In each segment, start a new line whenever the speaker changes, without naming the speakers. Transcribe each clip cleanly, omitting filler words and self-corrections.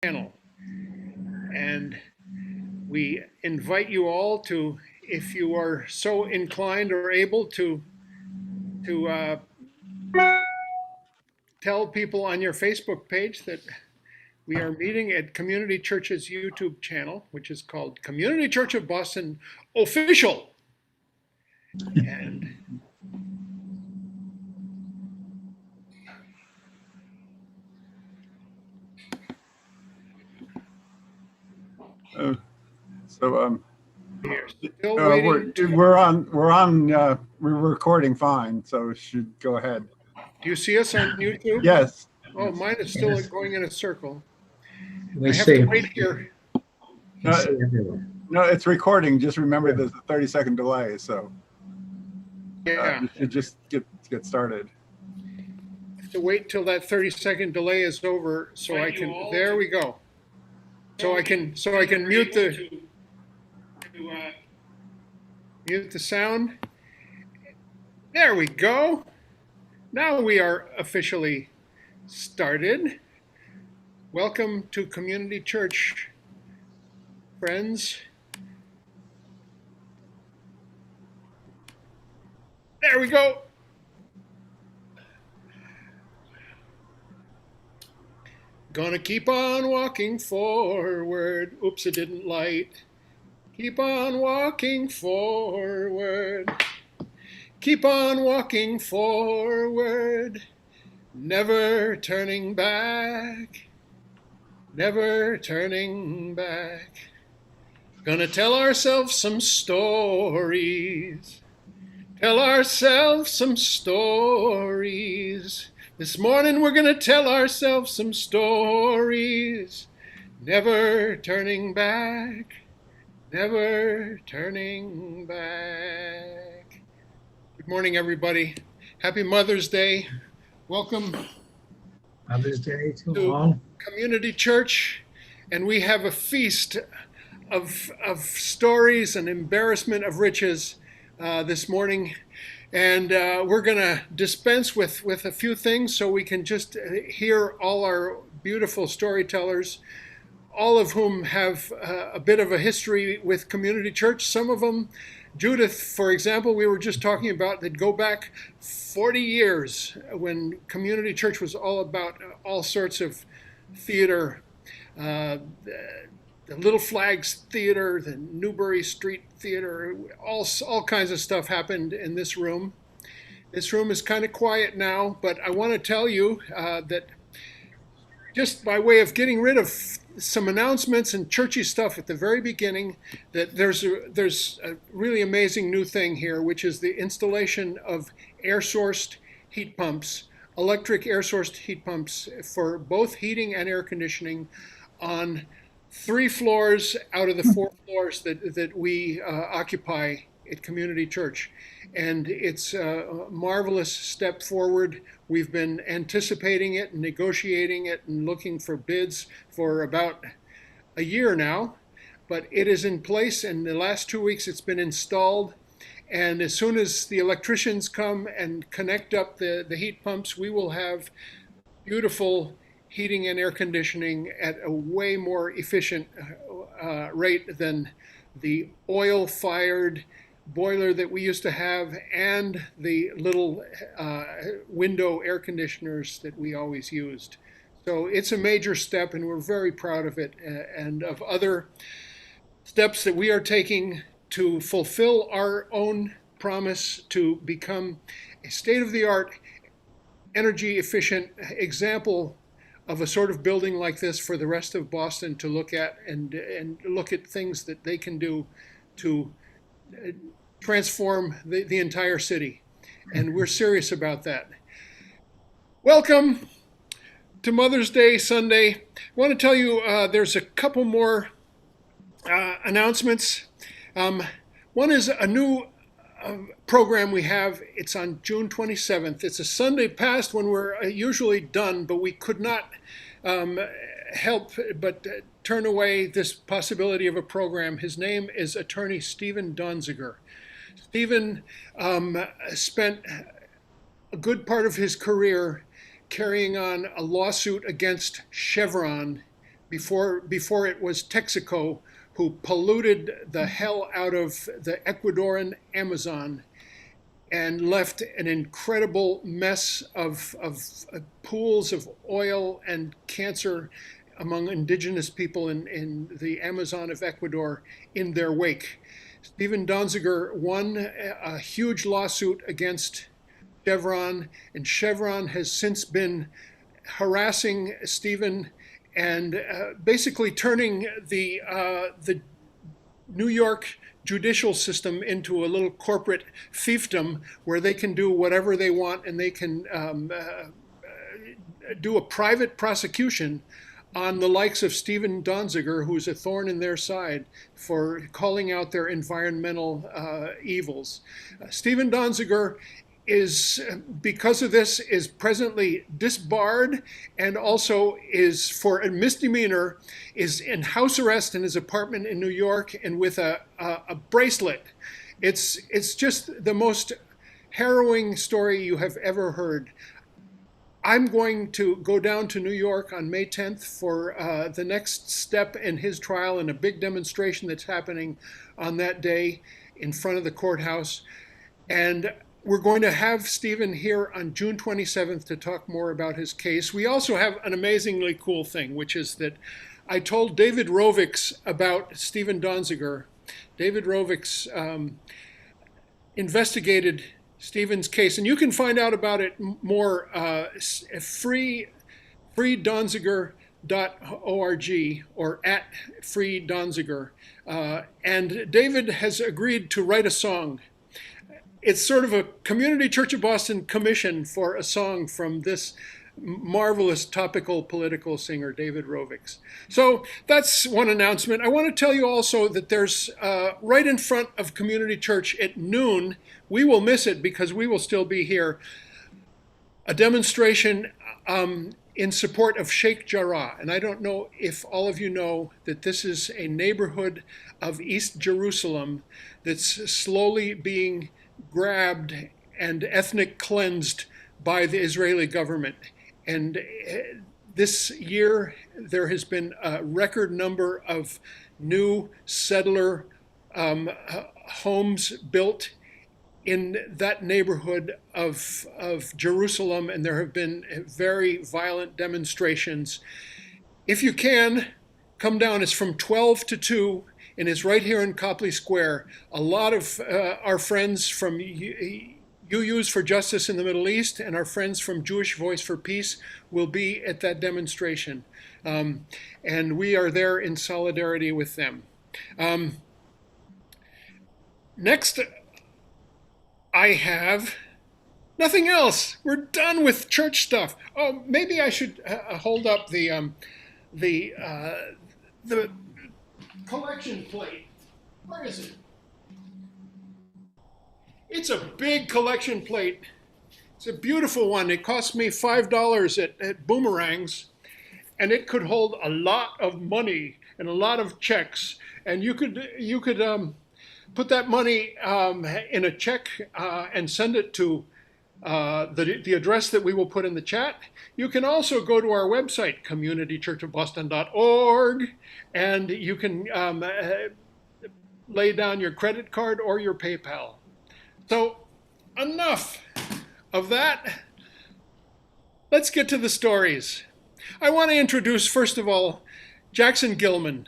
channel. And we invite you all to, if you are so inclined or able to tell people on your Facebook page that we are meeting at Community Church's YouTube channel, which is called Community Church of Boston Official. And
we're
still waiting.
we're recording fine, so should go ahead.
Do you see us on YouTube?
Yes.
Oh, mine is still going in a circle.
We
I have
see.
to wait here.
We see everywhere.
No, it's recording. Just remember there's a 30-second delay, so
Yeah.
you should just get started.
I have to wait till that 30-second delay is over so I can. There we go. So I can mute the sound. There we go. Now we are officially started. Welcome to Community Church, friends. There we go. Gonna keep on walking forward. Oops, it didn't light. Keep on walking forward. Keep on walking forward. Never turning back. Never turning back. Gonna tell ourselves some stories. Tell ourselves some stories. This morning we're gonna tell ourselves some stories. Never turning back. Never turning back. Good morning, everybody. Happy Mother's Day. Welcome
Mother's Day to all.
Community Church. And we have a feast of stories and embarrassment of riches this morning. And we're going to dispense with a few things so we can just hear all our beautiful storytellers, all of whom have a bit of a history with Community Church. Some of them, Judith, for example, we were just talking about, that go back 40 years when Community Church was all about all sorts of theater, the Little Flags Theater, the Newbury Street Theater, all kinds of stuff happened in this room. This room is kind of quiet now, but I want to tell you that just by way of getting rid of some announcements and churchy stuff at the very beginning, that there's a really amazing new thing here, which is the installation of air-sourced heat pumps, electric air-sourced heat pumps for both heating and air conditioning on 3 floors out of the 4 floors that we occupy at Community Church. And it's a marvelous step forward. We've been anticipating it and negotiating it and looking for bids for about a year now, but it is in place. In the last 2 weeks, it's been installed. And as soon as the electricians come and connect up the heat pumps, we will have beautiful heating and air conditioning at a way more efficient rate than the oil-fired boiler that we used to have and the little window air conditioners that we always used. So it's a major step, and we're very proud of it and of other steps that we are taking to fulfill our own promise to become a state-of-the-art, energy-efficient example of a sort of building like this for the rest of Boston to look at and look at things that they can do to transform the entire city. And we're serious about that. Welcome to Mother's Day Sunday. I want to tell you there's a couple more announcements. One is a new program we have. It's on June 27th. It's a Sunday past when we're usually done, but we could not help but turn away this possibility of a program. His name is Attorney Stephen Donziger. Stephen spent a good part of his career carrying on a lawsuit against Chevron before it was Texaco who polluted the hell out of the Ecuadorian Amazon and left an incredible mess of pools of oil and cancer among indigenous people in the Amazon of Ecuador in their wake. Stephen Donziger won a huge lawsuit against Chevron, and Chevron has since been harassing Stephen and basically turning the New York judicial system into a little corporate fiefdom where they can do whatever they want, and they can do a private prosecution on the likes of Stephen Donziger, who's a thorn in their side for calling out their environmental evils. Stephen Donziger is, because of this, is presently disbarred, and also is, for a misdemeanor, is in house arrest in his apartment in New York and with a bracelet. It's just the most harrowing story you have ever heard. I'm going to go down to New York on May 10th for the next step in his trial, and a big demonstration that's happening on that day in front of the courthouse. And we're going to have Stephen here on June 27th to talk more about his case. We also have an amazingly cool thing, which is that I told David Rovics about Stephen Donziger. David Rovics investigated Stephen's case, and you can find out about it more freedonziger.org or at freedonziger. And David has agreed to write a song. It's sort of a Community Church of Boston commission for a song from this marvelous topical political singer, David Rovics. So that's one announcement. I want to tell you also that there's right in front of Community Church at noon, we will miss it because we will still be here, a demonstration in support of Sheikh Jarrah. And I don't know if all of you know that this is a neighborhood of East Jerusalem that's slowly being grabbed and ethnic cleansed by the Israeli government. And this year, there has been a record number of new settler homes built in that neighborhood of Jerusalem, and there have been very violent demonstrations. If you can, come down. It's from 12 to 2, and it's right here in Copley Square. A lot of our friends from UUs for Justice in the Middle East and our friends from Jewish Voice for Peace will be at that demonstration. And we are there in solidarity with them. Next, I have nothing else. We're done with church stuff. Oh, maybe I should hold up the collection plate. Where is it? It's a big collection plate. It's a beautiful one. It cost me $5 at Boomerangs, and it could hold a lot of money and a lot of checks. And you could put that money in a check and send it to the address that we will put in the chat. You can also go to our website, communitychurchofboston.org, and you can lay down your credit card or your PayPal. So enough of that. Let's get to the stories. I want to introduce, first of all, Jackson Gilman,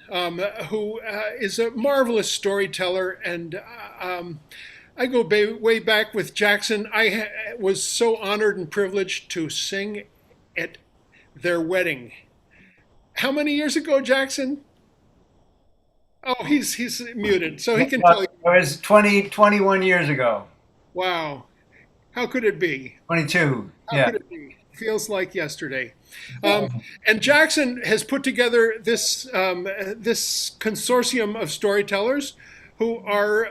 who is a marvelous storyteller, and I go way back with Jackson. I was so honored and privileged to sing at their wedding. How many years ago, Jackson? Oh, he's muted, so he can tell you.
It was 21 years ago.
Wow. How could it be?
22.
How could it be? Feels like yesterday. And Jackson has put together this this consortium of storytellers who are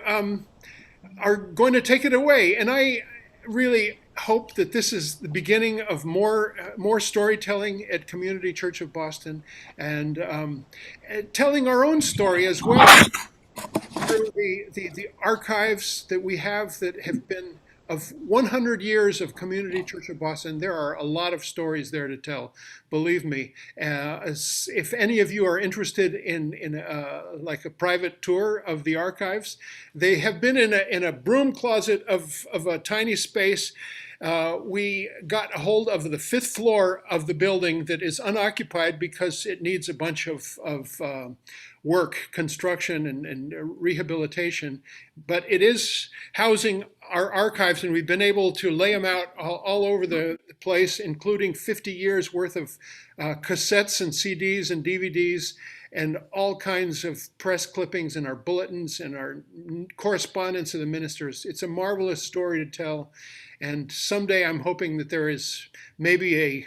going to take it away. And I really hope that this is the beginning of more storytelling at Community Church of Boston, and telling our own story as well through the archives that we have that have been of 100 years of Community Church of Boston. There are a lot of stories there to tell, believe me. If any of you are interested in like a private tour of the archives, they have been in a broom closet of a tiny space. We got a hold of the fifth floor of the building that is unoccupied because it needs a bunch of work, construction, and rehabilitation. But it is housing our archives, and we've been able to lay them out all over the place, including 50 years worth of cassettes and CDs and DVDs and all kinds of press clippings and our bulletins and our correspondence of the ministers. It's a marvelous story to tell. And someday I'm hoping that there is maybe a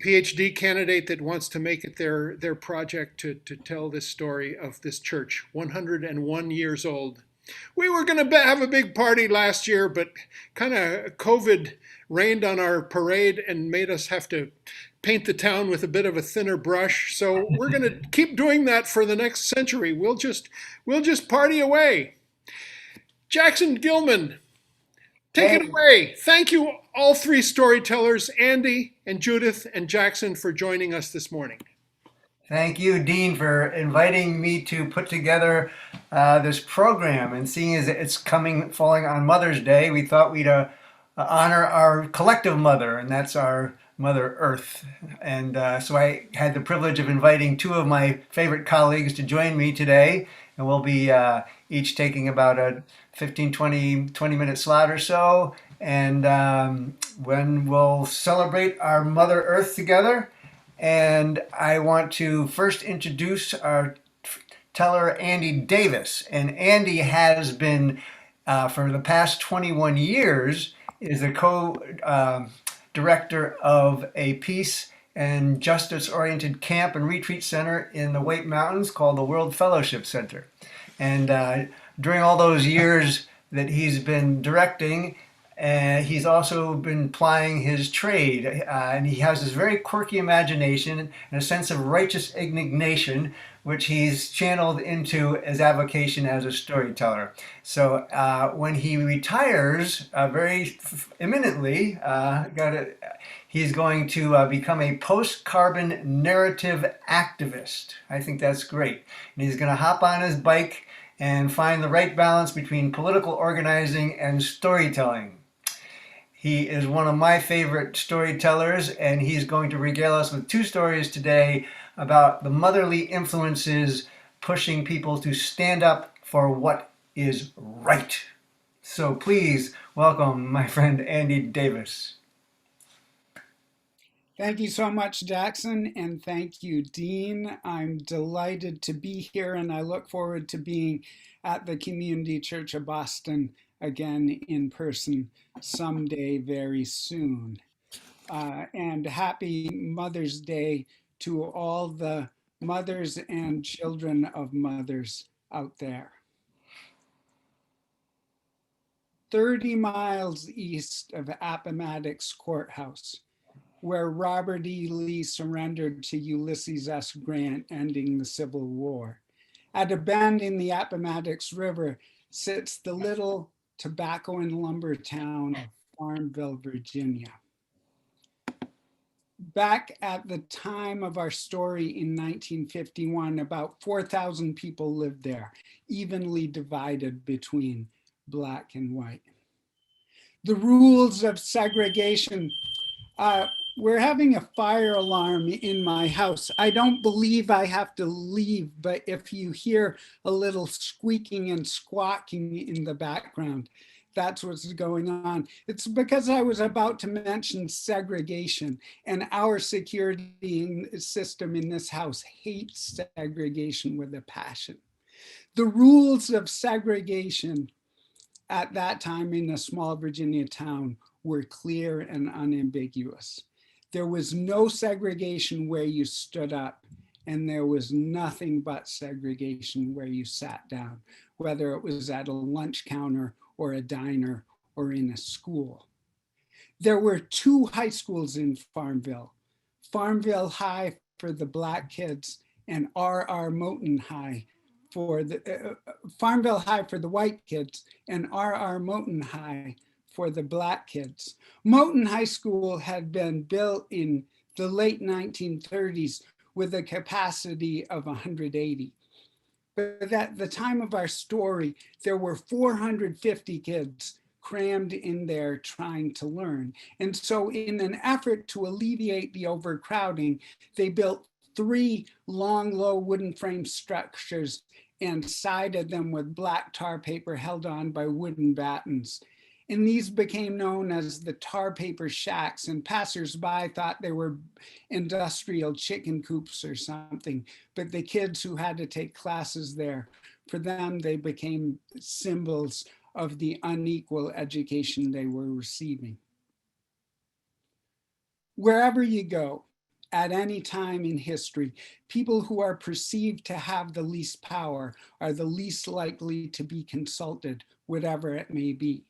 PhD candidate that wants to make it their project to tell this story of this church, 101 years old. We were going to have a big party last year, but kind of COVID rained on our parade and made us have to paint the town with a bit of a thinner brush. So we're going to keep doing that for the next century. We'll just party away. Jackson Gilman, take it away. Thank you, all three storytellers, Andy and Judith and Jackson, for joining us this morning.
Thank you, Dean, for inviting me to put together this program. And seeing as it's falling on Mother's Day, we thought we'd honor our collective mother, and that's our Mother Earth. And so I had the privilege of inviting two of my favorite colleagues to join me today. And we'll be each taking about a 15, 20-minute slot or so. And when we'll celebrate our Mother Earth together. And I want to first introduce our teller, Andy Davis. And Andy has been, for the past 21 years, is the co-director of a peace and justice-oriented camp and retreat center in the White Mountains called the World Fellowship Center. And during all those years that he's been directing, he's also been plying his trade, and he has this very quirky imagination and a sense of righteous indignation, which he's channeled into his avocation as a storyteller. So when he retires, very imminently, he's going to become a post-carbon narrative activist. I think that's great. And he's going to hop on his bike and find the right balance between political organizing and storytelling. He is one of my favorite storytellers, and he's going to regale us with two stories today about the motherly influences pushing people to stand up for what is right. So please welcome my friend Andy Davis.
Thank you so much, Jackson, and thank you, Dean. I'm delighted to be here, and I look forward to being at the Community Church of Boston again in person someday very soon. And happy Mother's Day to all the mothers and children of mothers out there. 30 miles east of Appomattox Courthouse, where Robert E. Lee surrendered to Ulysses S. Grant, ending the Civil War. At a bend in the Appomattox River sits the little tobacco and lumber town of Farmville, Virginia. Back at the time of our story in 1951, about 4,000 people lived there, evenly divided between Black and white. The rules of segregation. We're having a fire alarm in my house. I don't believe I have to leave, but if you hear a little squeaking and squawking in the background, that's what's going on. It's because I was about to mention segregation, and our security system in this house hates segregation with a passion. The rules of segregation at that time in a small Virginia town were clear and unambiguous. There was no segregation where you stood up, and there was nothing but segregation where you sat down, whether it was at a lunch counter or a diner or in a school. There were two high schools in Farmville, Farmville High for the Black kids and R.R. Moten High for the Farmville High for the white kids and R.R. Moten High for the Black kids. Moton High School had been built in the late 1930s with a capacity of 180. But at the time of our story, there were 450 kids crammed in there trying to learn. And so in an effort to alleviate the overcrowding, they built 3 long, low wooden frame structures and sided them with black tar paper held on by wooden battens. And these became known as the tar paper shacks, and passersby thought they were industrial chicken coops or something. But the kids who had to take classes there, for them, they became symbols of the unequal education they were receiving. Wherever you go, at any time in history, people who are perceived to have the least power are the least likely to be consulted, whatever it may be.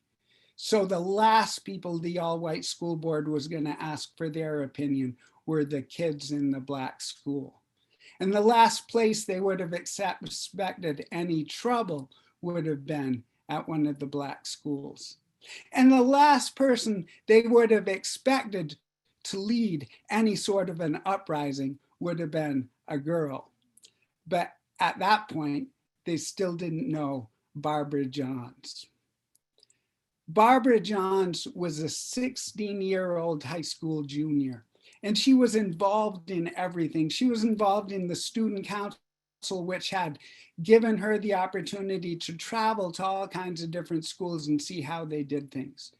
So the last people the all-white school board was going to ask for their opinion were the kids in the Black school. And the last place they would have expected any trouble would have been at one of the Black schools. And the last person they would have expected to lead any sort of an uprising would have been a girl. But at that point, they still didn't know Barbara Johns. Barbara Johns was a 16-year-old high school junior, and she was involved in everything. She was involved in the student council, which had given her the opportunity to travel to all kinds of different schools and see how they did things.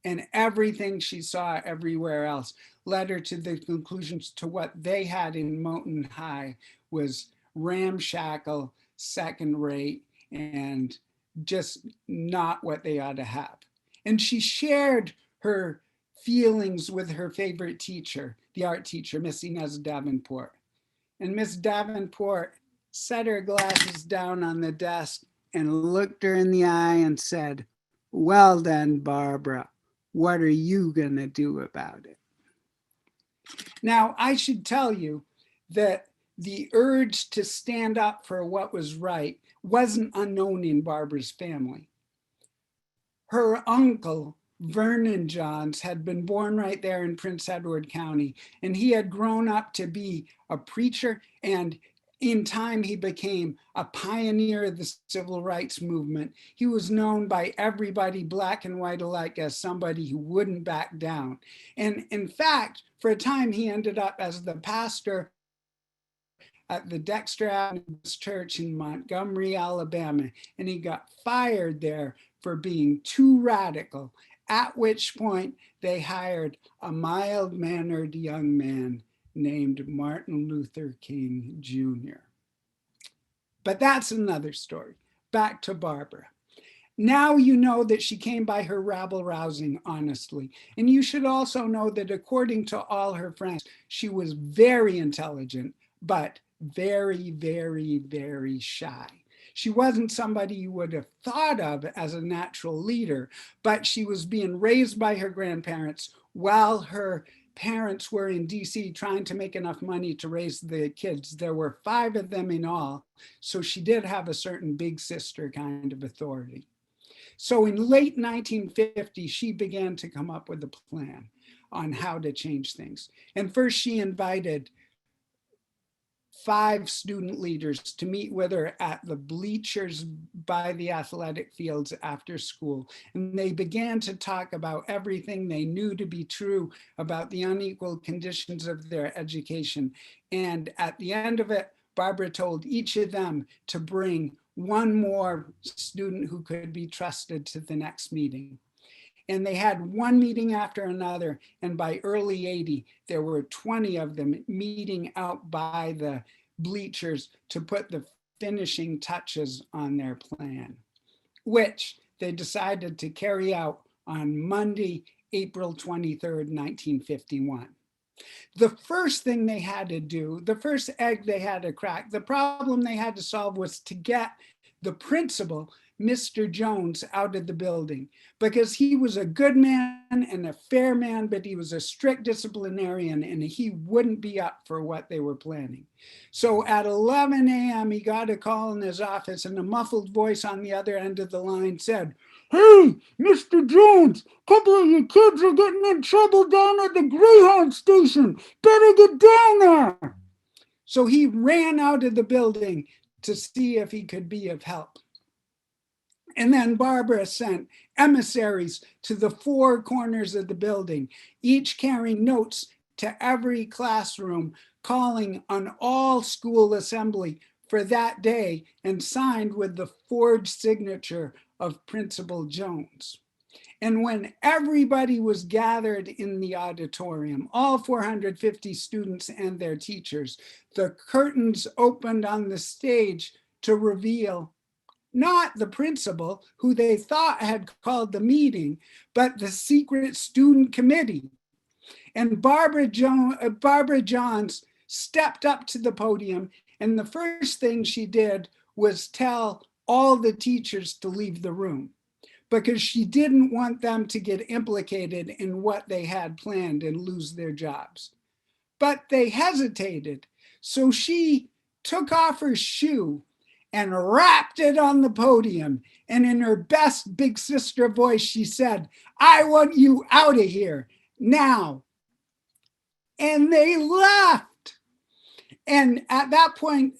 And everything she saw everywhere else led her to the conclusions to what they had in Moton High was ramshackle, second rate, and just not what they ought to have. And she shared her feelings with her favorite teacher, the art teacher, Miss Inez Davenport. And Miss Davenport set her glasses down on the desk and looked her in the eye and said, "Well then, Barbara, what are you gonna do about it?" Now, I should tell you that the urge to stand up for what was right wasn't unknown in Barbara's family. Her uncle, Vernon Johns, had been born right there in Prince Edward County, and he had grown up to be a preacher, and in time he became a pioneer of the civil rights movement. He was known by everybody, Black and white alike, as somebody who wouldn't back down. And in fact, for a time, he ended up as the pastor at the Dexter Avenue Church in Montgomery, Alabama, and he got fired there for being too radical, at which point they hired a mild-mannered young man named Martin Luther King Jr. But that's another story. Back to Barbara. Now you know that she came by her rabble-rousing honestly. And you should also know that according to all her friends, she was very intelligent, but very, very, very shy. She wasn't somebody you would have thought of as a natural leader, but she was being raised by her grandparents while her parents were in DC trying to make enough money to raise the kids. There were 5 of them in all, so she did have a certain big sister kind of authority. So in late 1950, she began to come up with a plan on how to change things. And first she invited 5 student leaders to meet with her at the bleachers by the athletic fields after school. And they began to talk about everything they knew to be true about the unequal conditions of their education. And at the end of it, Barbara told each of them to bring one more student who could be trusted to the next meeting. And they had one meeting after another. And by early 80, there were 20 of them meeting out by the bleachers to put the finishing touches on their plan, which they decided to carry out on Monday, April 23rd, 1951. The first thing they had to do, the first egg they had to crack, the problem they had to solve was to get the principal, Mr. Jones, out of the building, because he was a good man and a fair man, but he was a strict disciplinarian and he wouldn't be up for what they were planning. So at 11 a.m., he got a call in his office and a muffled voice on the other end of the line said, "Hey, Mr. Jones, a couple of your kids are getting in trouble down at the Greyhound station. Better get down there." So he ran out of the building to see if he could be of help. And then Barbara sent emissaries to the four corners of the building, each carrying notes to every classroom, calling on all school assembly for that day and signed with the forged signature of Principal Jones. And when everybody was gathered in the auditorium, all 450 students and their teachers, the curtains opened on the stage to reveal not the principal, who they thought had called the meeting, but the secret student committee. And Barbara Johns stepped up to the podium, and the first thing she did was tell all the teachers to leave the room, because she didn't want them to get implicated in what they had planned and lose their jobs. But they hesitated, so she took off her shoe and rapped it on the podium. And in her best big sister voice, she said, "I want you out of here now." And they left. And at that point,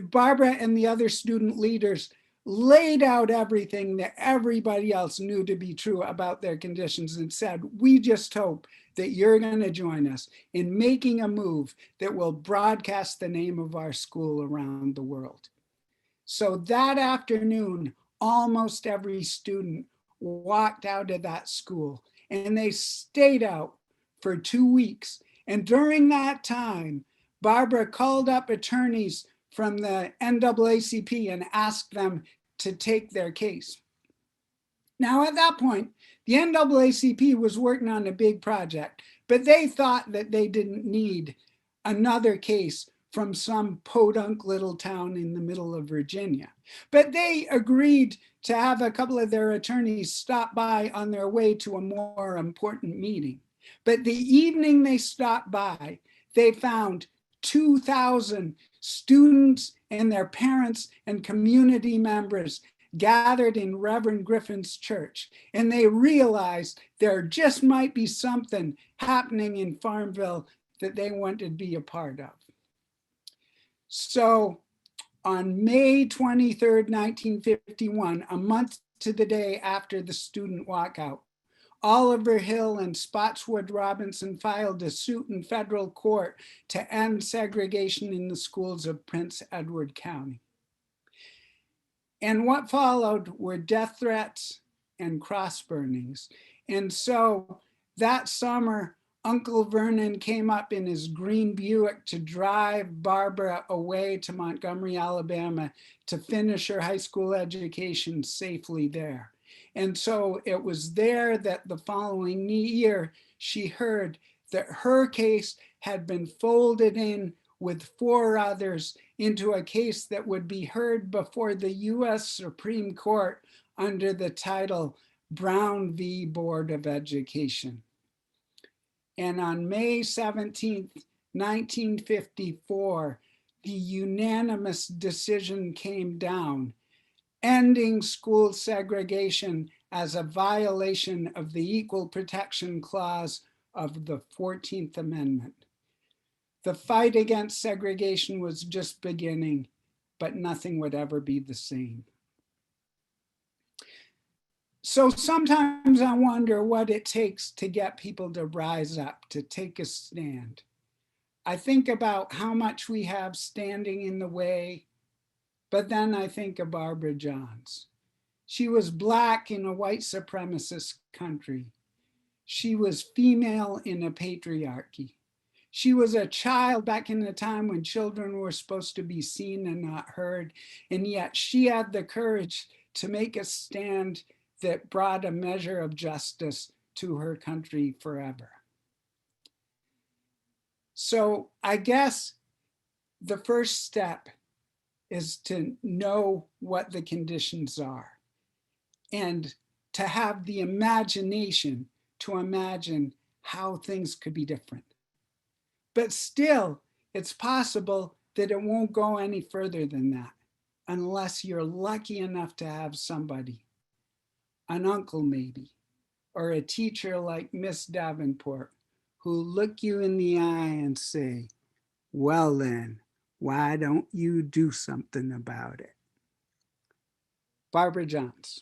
Barbara and the other student leaders laid out everything that everybody else knew to be true about their conditions and said, "We just hope that you're going to join us in making a move that will broadcast the name of our school around the world." So that afternoon, almost every student walked out of that school, and they stayed out for 2 weeks. And during that time, Barbara called up attorneys from the NAACP and asked them to take their case. Now, at that point, the NAACP was working on a big project, but they thought that they didn't need another case from some podunk little town in the middle of Virginia. But they agreed to have a couple of their attorneys stop by on their way to a more important meeting. But the evening they stopped by, they found 2,000 students and their parents and community members gathered in Reverend Griffin's church. And they realized there just might be something happening in Farmville that they wanted to be a part of. So on May 23rd, 1951, a month to the day after the student walkout, Oliver Hill and Spotswood Robinson filed a suit in federal court to end segregation in the schools of Prince Edward County. And what followed were death threats and cross burnings. And so that summer, Uncle Vernon came up in his green Buick to drive Barbara away to Montgomery, Alabama to finish her high school education safely there. And so it was there that the following year, she heard that her case had been folded in with 4 others into a case that would be heard before the US Supreme Court under the title Brown v. Board of Education. And on May 17th, 1954, the unanimous decision came down, ending school segregation as a violation of the Equal Protection Clause of the 14th Amendment. The fight against segregation was just beginning, but nothing would ever be the same. So sometimes I wonder what it takes to get people to rise up, to take a stand. I think about how much we have standing in the way, but then I think of Barbara Johns. She was Black in a white supremacist country. She was female in a patriarchy. She was a child back in the time when children were supposed to be seen and not heard, and yet she had the courage to make a stand that brought a measure of justice to her country forever. So I guess the first step is to know what the conditions are and to have the imagination to imagine how things could be different. But still, it's possible that it won't go any further than that unless you're lucky enough to have somebody, an uncle maybe, or a teacher like Miss Davenport, who look you in the eye and say, well then, why don't you do something about it? Barbara Johns.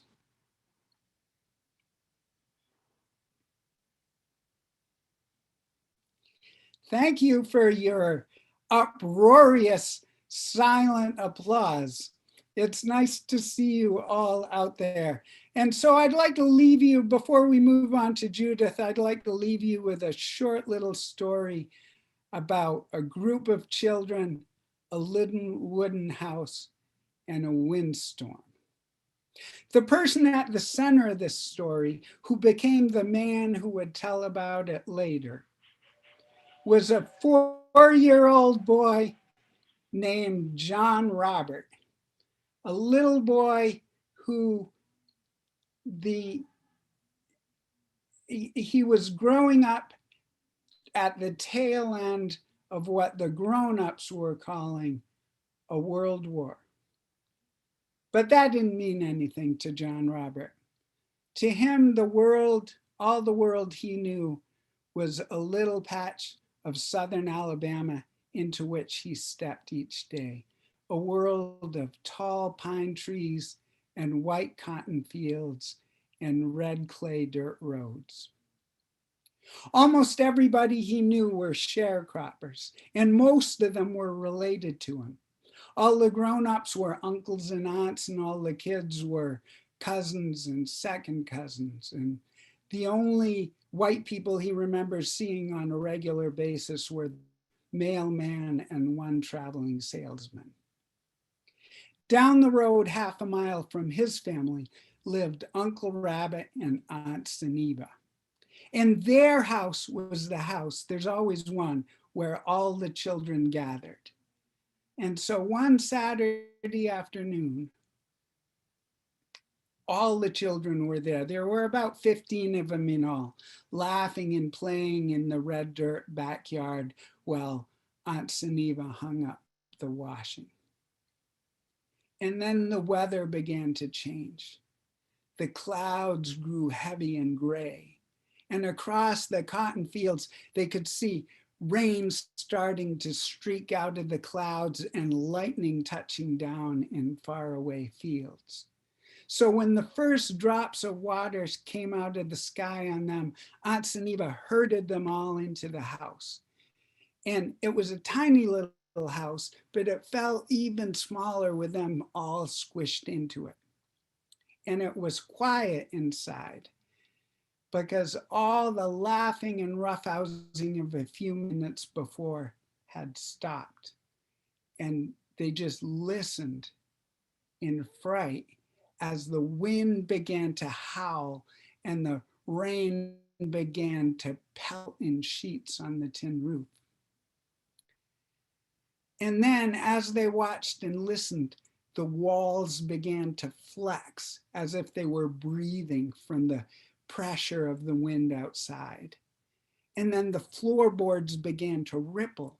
Thank you for your uproarious silent applause. It's nice to see you all out there. And so I'd like to leave you, before we move on to Judith, I'd like to leave you with a short little story about a group of children, a little wooden house, and a windstorm. The person at the center of this story, who became the man who would tell about it later, was a 4-year-old boy named John Robert, a little boy who he was growing up at the tail end of what the grown-ups were calling a world war. But that didn't mean anything to John Robert. To him, the world, all the world he knew, was a little patch of southern Alabama into which he stepped each day, a world of tall pine trees and white cotton fields and red clay dirt roads. Almost everybody he knew were sharecroppers, and most of them were related to him. All the grown-ups were uncles and aunts, and all the kids were cousins and second cousins. And the only white people he remembers seeing on a regular basis were mailman and one traveling salesman. Down the road, half a mile from his family, lived Uncle Rabbit and Aunt Seneba. And their house was the house, there's always one, where all the children gathered. And so one Saturday afternoon, all the children were there. There were about 15 of them in all, laughing and playing in the red dirt backyard while Aunt Seneba hung up the washing. And then the weather began to change. The clouds grew heavy and gray. And across the cotton fields, they could see rain starting to streak out of the clouds and lightning touching down in faraway fields. So when the first drops of water came out of the sky on them, Aunt Seneba herded them all into the house. And it was a tiny little house, but it felt even smaller with them all squished into it. And it was quiet inside because all the laughing and roughhousing of a few minutes before had stopped. And they just listened in fright as the wind began to howl and the rain began to pelt in sheets on the tin roof. And then as they watched and listened, the walls began to flex as if they were breathing from the pressure of the wind outside. And then the floorboards began to ripple.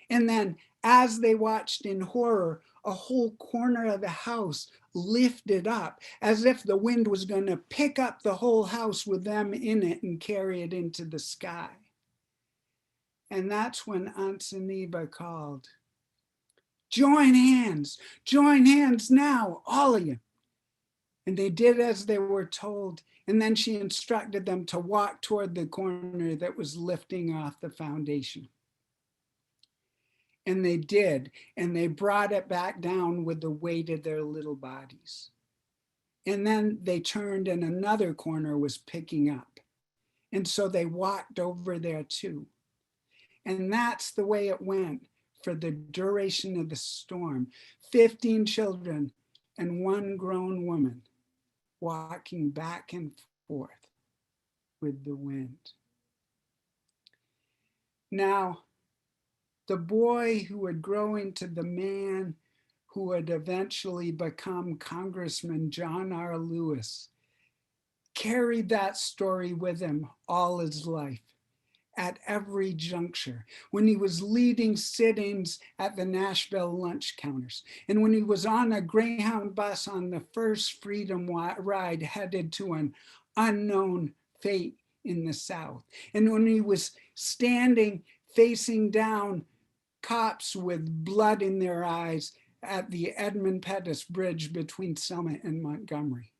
And then as they watched in horror, a whole corner of the house lifted up as if the wind was going to pick up the whole house with them in it and carry it into the sky. And that's when Aunt Seneba called, join hands now, all of you. And they did as they were told. And then she instructed them to walk toward the corner that was lifting off the foundation. And they did, and they brought it back down with the weight of their little bodies. And then they turned and another corner was picking up. And so they walked over there too. And that's the way it went for the duration of the storm. 15 children and one grown woman walking back and forth with the wind. Now, the boy who would grow into the man who would eventually become Congressman John R. Lewis carried that story with him all his life. At every juncture, when he was leading sit-ins at the Nashville lunch counters, and when he was on a Greyhound bus on the first freedom ride headed to an unknown fate in the South, and when he was standing facing down cops with blood in their eyes at the Edmund Pettus Bridge between Summit and Montgomery.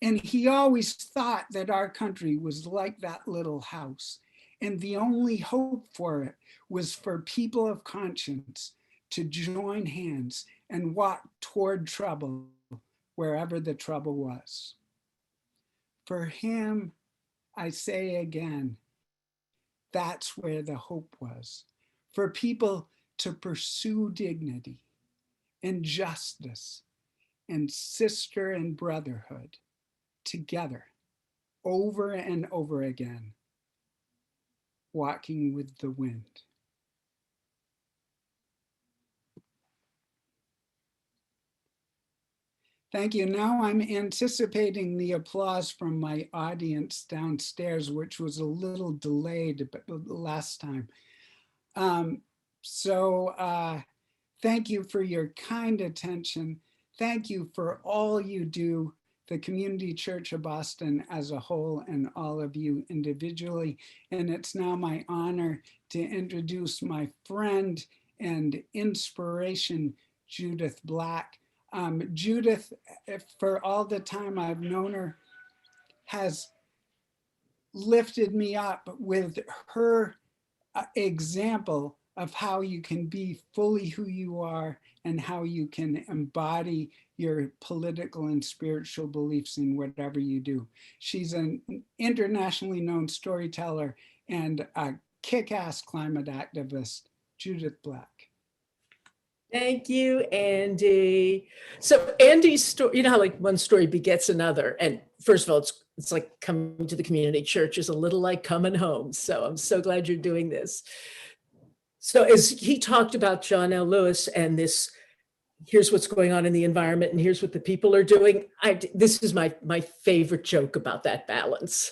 And he always thought that our country was like that little house. And the only hope for it was for people of conscience to join hands and walk toward trouble wherever the trouble was. For him, I say again, that's where the hope was. For people to pursue dignity and justice and sister and brotherhood together over and over again, walking with the wind. Thank you. Now I'm anticipating the applause from my audience downstairs, which was a little delayed last time. Thank you for your kind attention. Thank you for all you do, the Community Church of Boston as a whole and all of you individually. And it's now my honor to introduce my friend and inspiration, Judith Black. Judith, for all the time I've known her, has lifted me up with her example of how you can be fully who you are and how you can embody your political and spiritual beliefs in whatever you do. She's an internationally known storyteller and a kick-ass climate activist, Judith Black.
Thank you, Andy. So Andy's story, you know how like one story begets another. And first of all, it's like coming to the community church is a little like coming home. So I'm so glad you're doing this. So as he talked about John L. Lewis and this, here's what's going on in the environment and here's what the people are doing. This is my favorite joke about that balance.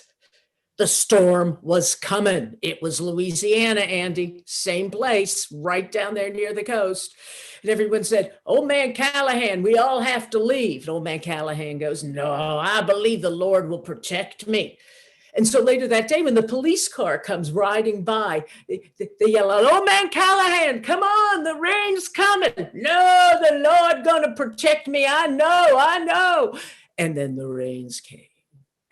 The storm was coming. It was Louisiana, Andy, same place, right down there near the coast. And everyone said, "Old man Callahan, we all have to leave." And old man Callahan goes, "No, I believe the Lord will protect me." And so later that day, when the police car comes riding by, they yell out, "Old man Callahan, come on, the rain's coming." "No, the Lord gonna protect me. I know. And then the rains came.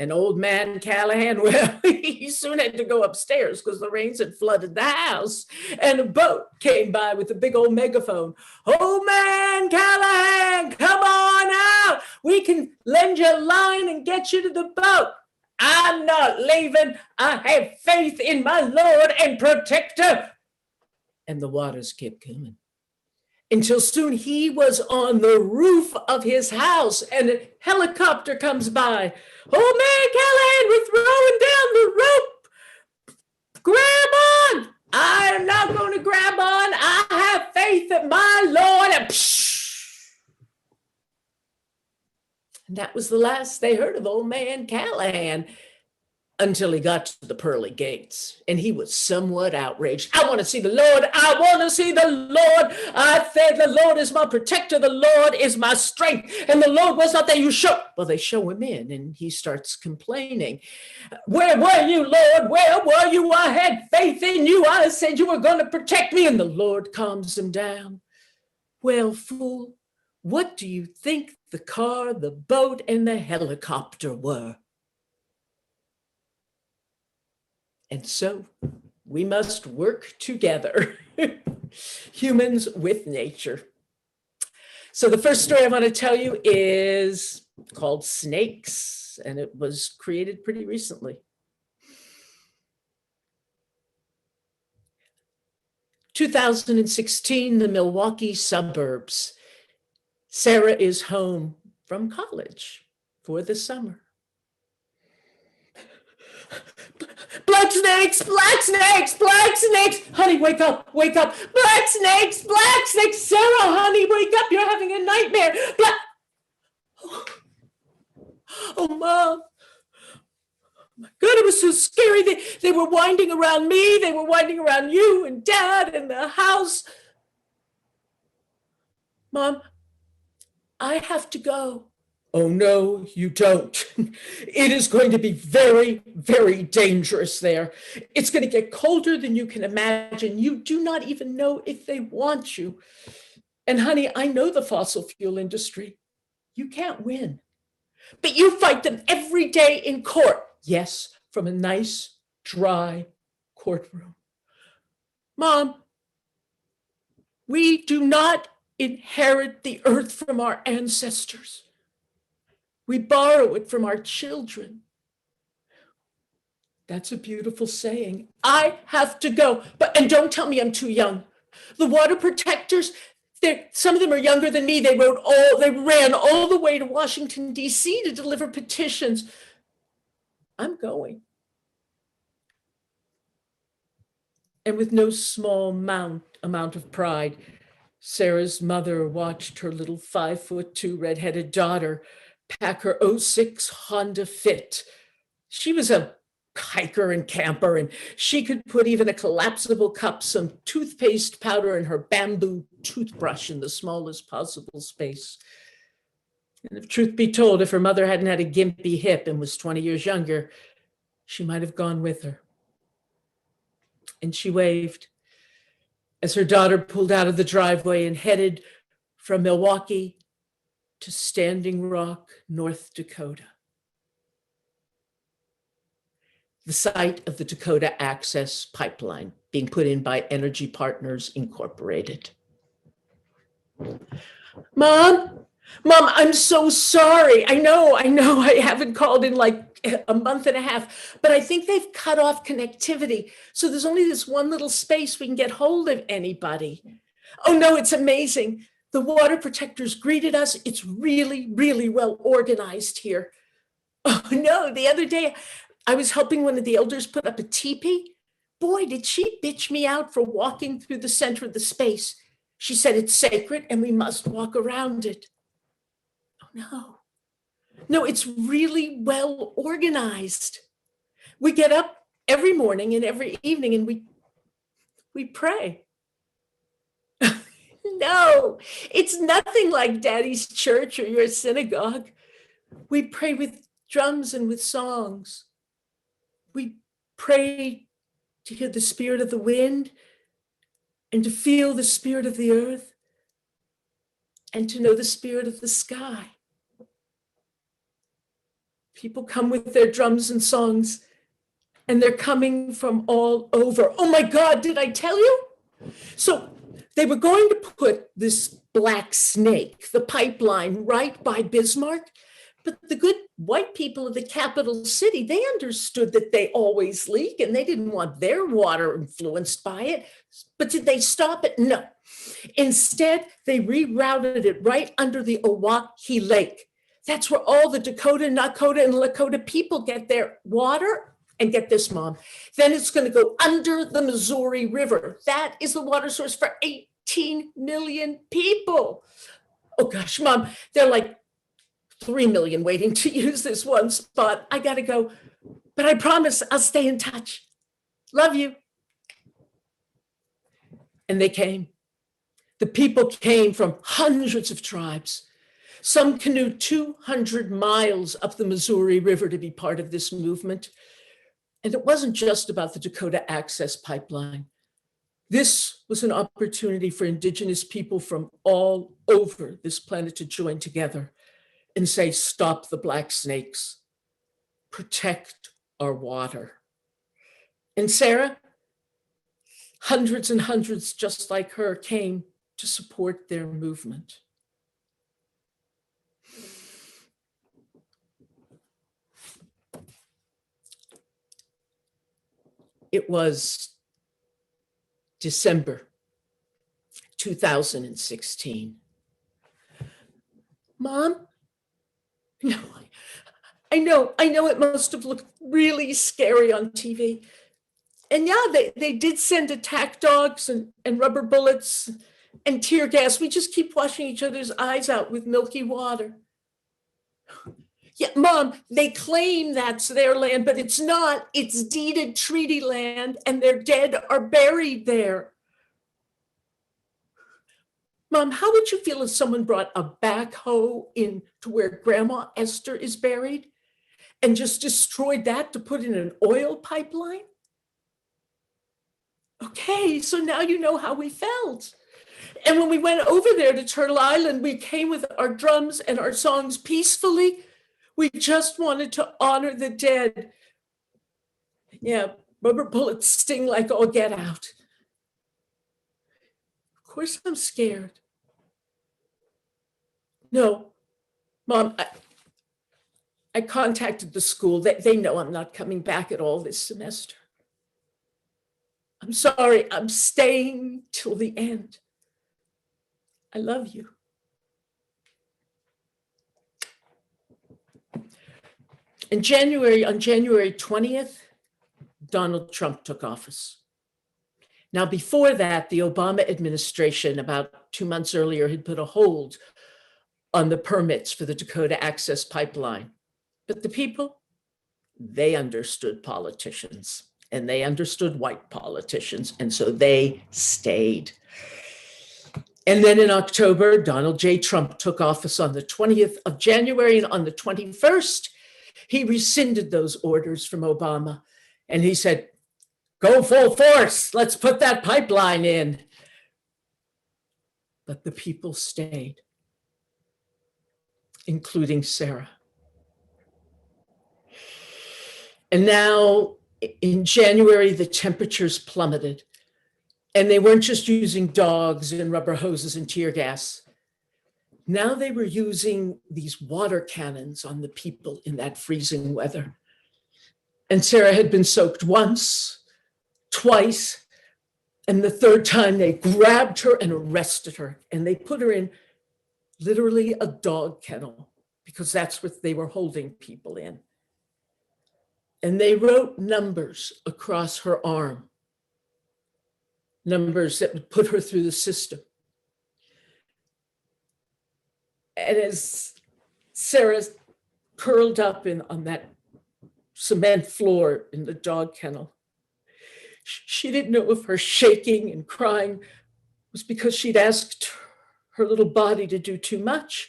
And old man Callahan, well, he soon had to go upstairs because the rains had flooded the house. And a boat came by with a big old megaphone. "Old man Callahan, come on out. We can lend you a line and get you to the boat." "I'm not leaving. I have faith in my Lord and protector." And the waters kept coming until soon he was on the roof of his house and a helicopter comes by. "Old man Callahan, we're throwing down the rope. Grab on." "I'm not going to grab on. I have faith in my Lord." And that was the last they heard of old man Callahan until he got to the pearly gates. And he was somewhat outraged. "I want to see the Lord. I want to see the Lord. I said the Lord is my protector. The Lord is my strength. And the Lord was not there. You show." Well, they show him in and he starts complaining. "Where were you, Lord? Where were you? I had faith in you. I said you were going to protect me." And the Lord calms him down. "Well, fool, what do you think the car, the boat, and the helicopter were?" And so we must work together, humans with nature. So the first story I want to tell you is called Snakes, and it was created pretty recently. 2016, the Milwaukee suburbs. Sarah is home from college for the summer. "Black snakes, black snakes, black snakes. Honey, wake up, wake up. Black snakes, black snakes. Sarah, honey, wake up. You're having a nightmare. Oh, Mom, God, it was so scary. They were winding around me. They were winding around you and Dad and the house. Mom, I have to go. Oh, no, you don't. It is going to be very, very dangerous there. It's going to get colder than you can imagine. You do not even know if they want you. And honey, I know the fossil fuel industry. You can't win. But you fight them every day in court. Yes, from a nice, dry courtroom. Mom, we do not inherit the earth from our ancestors. We borrow it from our children. That's a beautiful saying. I have to go, and don't tell me I'm too young. The water protectors, some of them are younger than me. They ran all the way to Washington, D.C. to deliver petitions. I'm going. And with no small amount of pride, Sarah's mother watched her little 5'2" redheaded daughter pack her '06 Honda Fit. She was a hiker and camper, and she could put even a collapsible cup, some toothpaste powder, and her bamboo toothbrush in the smallest possible space. And if truth be told, if her mother hadn't had a gimpy hip and was 20 years younger, she might have gone with her. And she waved as her daughter pulled out of the driveway and headed from Milwaukee to Standing Rock, North Dakota, the site of the Dakota Access Pipeline being put in by Energy Partners Incorporated. Mom, I'm so sorry. I know I haven't called in like a month and a half, but I think they've cut off connectivity. So there's only this one little space we can get hold of anybody. Oh no, it's amazing. The water protectors greeted us. It's really, really well organized here. Oh no, the other day I was helping one of the elders put up a teepee. Boy, did she bitch me out for walking through the center of the space. She said it's sacred and we must walk around it. Oh no, it's really well organized. We get up every morning and every evening and we pray. No, it's nothing like Daddy's church or your synagogue. We pray with drums and with songs. We pray to hear the spirit of the wind and to feel the spirit of the earth and to know the spirit of the sky. People come with their drums and songs, and they're coming from all over. Oh my God, did I tell you? So they were going to put this black snake, the pipeline, right by Bismarck, but the good white people of the capital city, they understood that they always leak and they didn't want their water influenced by it. But did they stop it? No. Instead, they rerouted it right under the Owyhee Lake. That's where all the Dakota, Nakota, and Lakota people get their water. And get this, Mom, then it's going to go under the Missouri River. That is the water source for 18 million people. Oh gosh, Mom, they're like 3 million waiting to use this one spot. I got to go, but I promise I'll stay in touch. Love you. And they came. The people came from hundreds of tribes. Some canoed 200 miles up the Missouri River to be part of this movement. And it wasn't just about the Dakota Access Pipeline. This was an opportunity for Indigenous people from all over this planet to join together and say, stop the black snakes, protect our water. And Sarah, hundreds and hundreds just like her came to support their movement. It was December 2016. Mom? No, I know it must have looked really scary on TV. And yeah, they did send attack dogs and rubber bullets and tear gas. We just keep washing each other's eyes out with milky water. Yeah, Mom, they claim that's their land, but it's not. It's deeded treaty land, and their dead are buried there. Mom, how would you feel if someone brought a backhoe in to where Grandma Esther is buried and just destroyed that to put in an oil pipeline? Okay, so now you know how we felt. And when we went over there to Turtle Island, we came with our drums and our songs peacefully. We just wanted to honor the dead. Yeah, rubber bullets sting like all get out. Of course I'm scared. No, Mom, I contacted the school. They know I'm not coming back at all this semester. I'm sorry, I'm staying till the end. I love you. On January 20th, Donald Trump took office. Now, before that, the Obama administration, about 2 months earlier, had put a hold on the permits for the Dakota Access Pipeline. But the people, they understood politicians, and they understood white politicians, and so they stayed. And then in October, Donald J. Trump took office on the 20th of January, and on the 21st, he rescinded those orders from Obama, and he said, go full force, let's put that pipeline in. But the people stayed, including Sarah. And now in January, the temperatures plummeted, and they weren't just using dogs and rubber hoses and tear gas. Now they were using these water cannons on the people in that freezing weather. And Sarah had been soaked once, twice, and the third time they grabbed her and arrested her, and they put her in literally a dog kennel, because that's what they were holding people in. And they wrote numbers across her arm, numbers that would put her through the system. And as Sarah curled up on that cement floor in the dog kennel, she didn't know if her shaking and crying was because she'd asked her little body to do too much,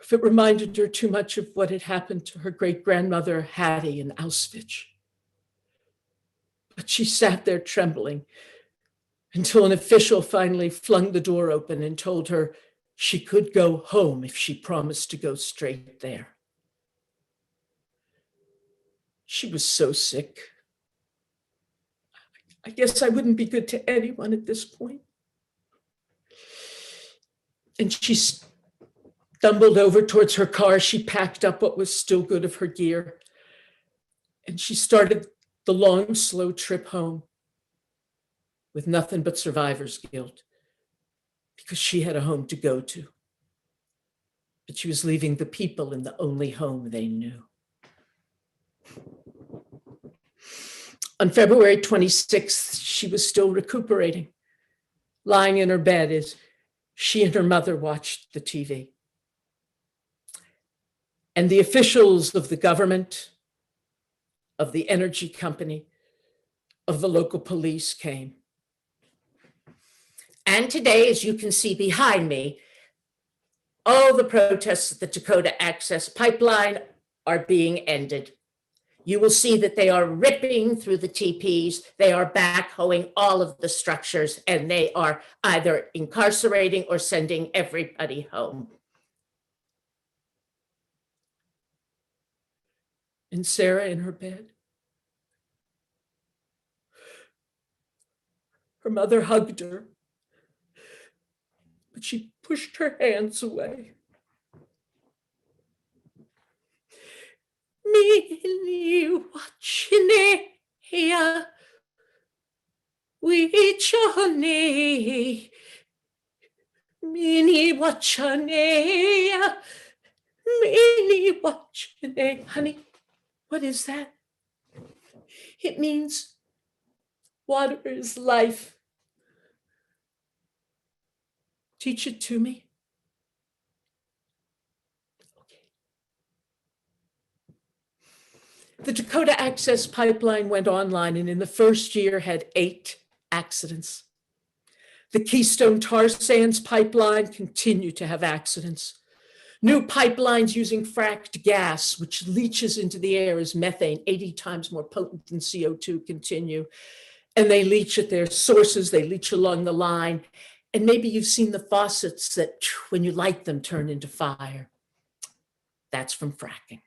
if it reminded her too much of what had happened to her great-grandmother Hattie in Auschwitz. But she sat there trembling until an official finally flung the door open and told her she could go home if she promised to go straight there. She was so sick. I guess I wouldn't be good to anyone at this point. And she stumbled over towards her car. She packed up what was still good of her gear, and she started the long, slow trip home with nothing but survivor's guilt, because she had a home to go to. But she was leaving the people in the only home they knew. On February 26th, she was still recuperating, lying in her bed as she and her mother watched the TV. And the officials of the government, of the energy company, of the local police came. And today, as you can see behind me, all the protests at the Dakota Access Pipeline are being ended. You will see that they are ripping through the TPs, they are backhoeing all of the structures, and they are either incarcerating or sending everybody home. And Sarah in her bed, her mother hugged her, but she pushed her hands away. Mini watching we Johnny, mini watching, mini watching. Honey, what is that? It means water is life. Teach it to me. Okay. The Dakota Access Pipeline went online and in the first year had 8 accidents. The Keystone Tar Sands Pipeline continued to have accidents. New pipelines using fracked gas, which leaches into the air as methane, 80 times more potent than CO2, continue. And they leach at their sources, they leach along the line. And maybe you've seen the faucets that, when you light them, turn into fire. That's from fracking.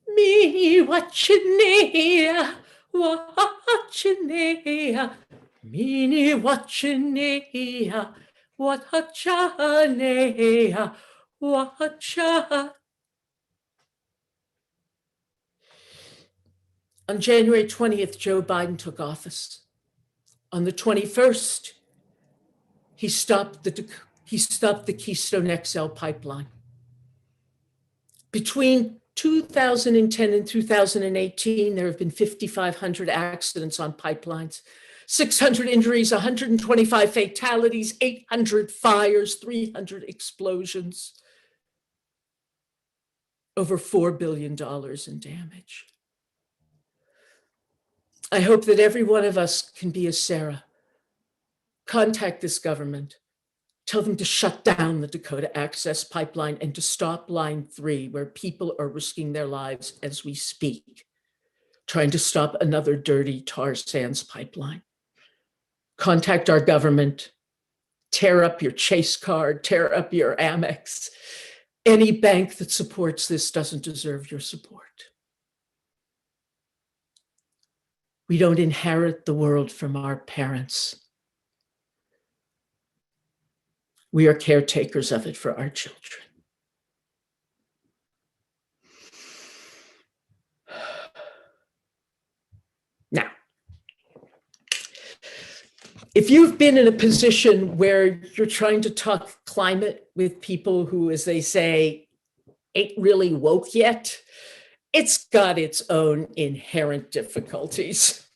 Me watching near, watching near, me watching near, watching near, watching. On January 20th, Joe Biden took office. On the 21st, he stopped the Keystone XL pipeline. Between 2010 and 2018, there have been 5,500 accidents on pipelines, 600 injuries, 125 fatalities, 800 fires, 300 explosions, over $4 billion in damage. I hope that every one of us can be a Sarah. Contact this government. Tell them to shut down the Dakota Access Pipeline and to stop Line 3, where people are risking their lives as we speak, trying to stop another dirty tar sands pipeline. Contact our government. Tear up your Chase card, tear up your Amex. Any bank that supports this doesn't deserve your support. We don't inherit the world from our parents. We are caretakers of it for our children. Now, if you've been in a position where you're trying to talk climate with people who, as they say, ain't really woke yet, it's got its own inherent difficulties.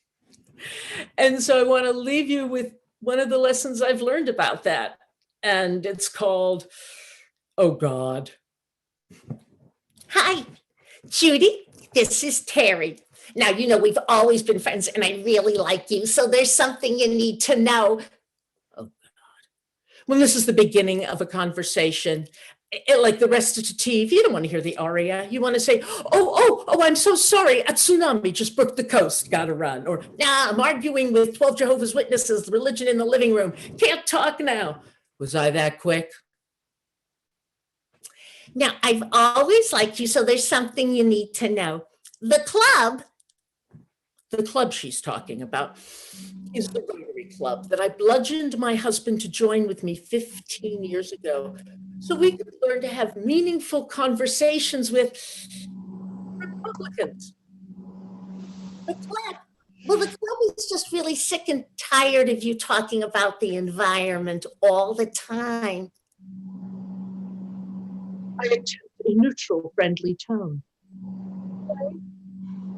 And so I want to leave you with one of the lessons I've learned about that. And it's called, oh God.
Hi, Judy, this is Terry. Now, you know, we've always been friends and I really like you, so there's something you need to know.
Oh God. When this is the beginning of a conversation, like the recitative, you don't want to hear the aria. You want to say, oh, I'm so sorry. A tsunami just broke the coast. Got to run. Or, nah, I'm arguing with 12 Jehovah's Witnesses, religion in the living room. Can't talk now. Was I that quick?
Now, I've always liked you, so there's something you need to know. The
club she's talking about is the Rotary Club that I bludgeoned my husband to join with me 15 years ago, so we could learn to have meaningful conversations with Republicans.
club. Well, the club is just really sick and tired of you talking about the environment all the time.
I attempt a neutral, friendly tone.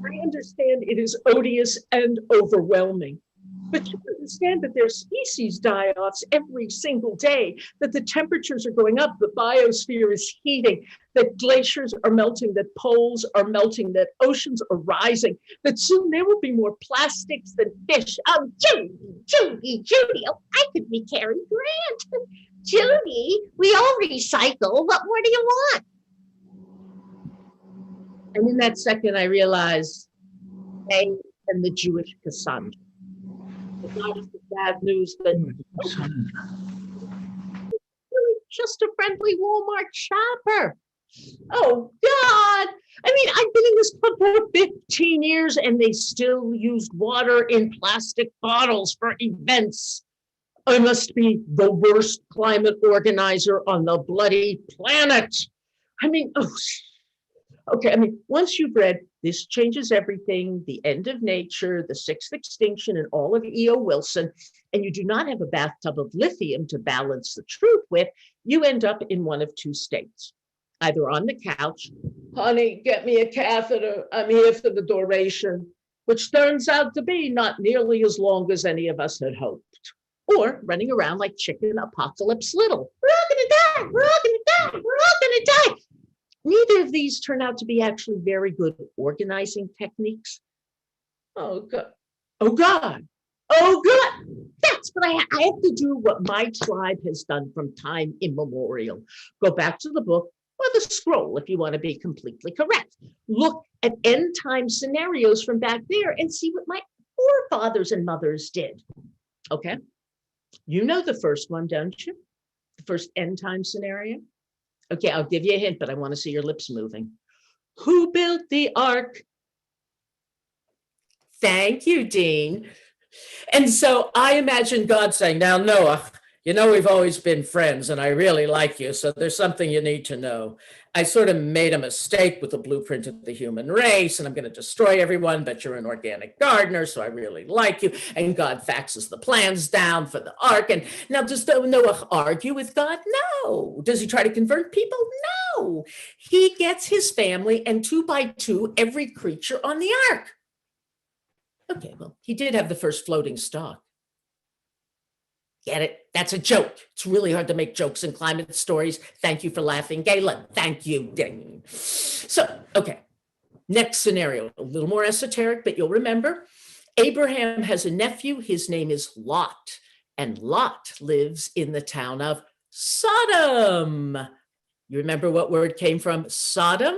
I understand it is odious and overwhelming, but you understand that there are species die-offs every single day, that the temperatures are going up, the biosphere is heating, that glaciers are melting, that poles are melting, that oceans are rising, that soon there will be more plastics than fish.
Oh, Judy, oh, I could be Cary Grant. Judy, we all recycle. What more do you want?
And in that second, I realized I am the Jewish Cassandra. It's not just the bad news, but just a friendly Walmart shopper. Oh, God. I mean, I've been in this club for 15 years and they still used water in plastic bottles for events. I must be the worst climate organizer on the bloody planet. I mean, okay, I mean, once you've read This Changes Everything, The End of Nature, The Sixth Extinction, and all of E.O. Wilson, and you do not have a bathtub of lithium to balance the truth with, you end up in one of two states. Either on the couch, honey, get me a catheter, I'm here for the duration, which turns out to be not nearly as long as any of us had hoped. Or running around like chicken apocalypse little. We're all gonna die, we're all gonna die, we're all gonna die. Neither of these turn out to be actually very good organizing techniques. Oh, God. Oh, God. Oh, God. That's what I have to do what my tribe has done from time immemorial. Go back to the book or the scroll if you want to be completely correct. Look at end time scenarios from back there and see what my forefathers and mothers did. Okay. You know the first one, don't you? The first end time scenario. Okay, I'll give you a hint, but I want to see your lips moving. Who built the ark? Thank you, Dean. And so I imagine God saying, now, Noah, you know, we've always been friends and I really like you. So there's something you need to know. I sort of made a mistake with the blueprint of the human race and I'm going to destroy everyone, but you're an organic gardener. So I really like you. And God faxes the plans down for the ark. And now, does Noah argue with God? No. Does he try to convert people? No. He gets his family and 2 by 2, every creature on the ark. Okay, well, he did have the first floating stock. Get it? That's a joke. It's really hard to make jokes in climate stories. Thank you for laughing, Galen. Thank you. So, okay, next scenario, a little more esoteric, but you'll remember. Abraham has a nephew. His name is Lot, and Lot lives in the town of Sodom. You remember what word came from Sodom?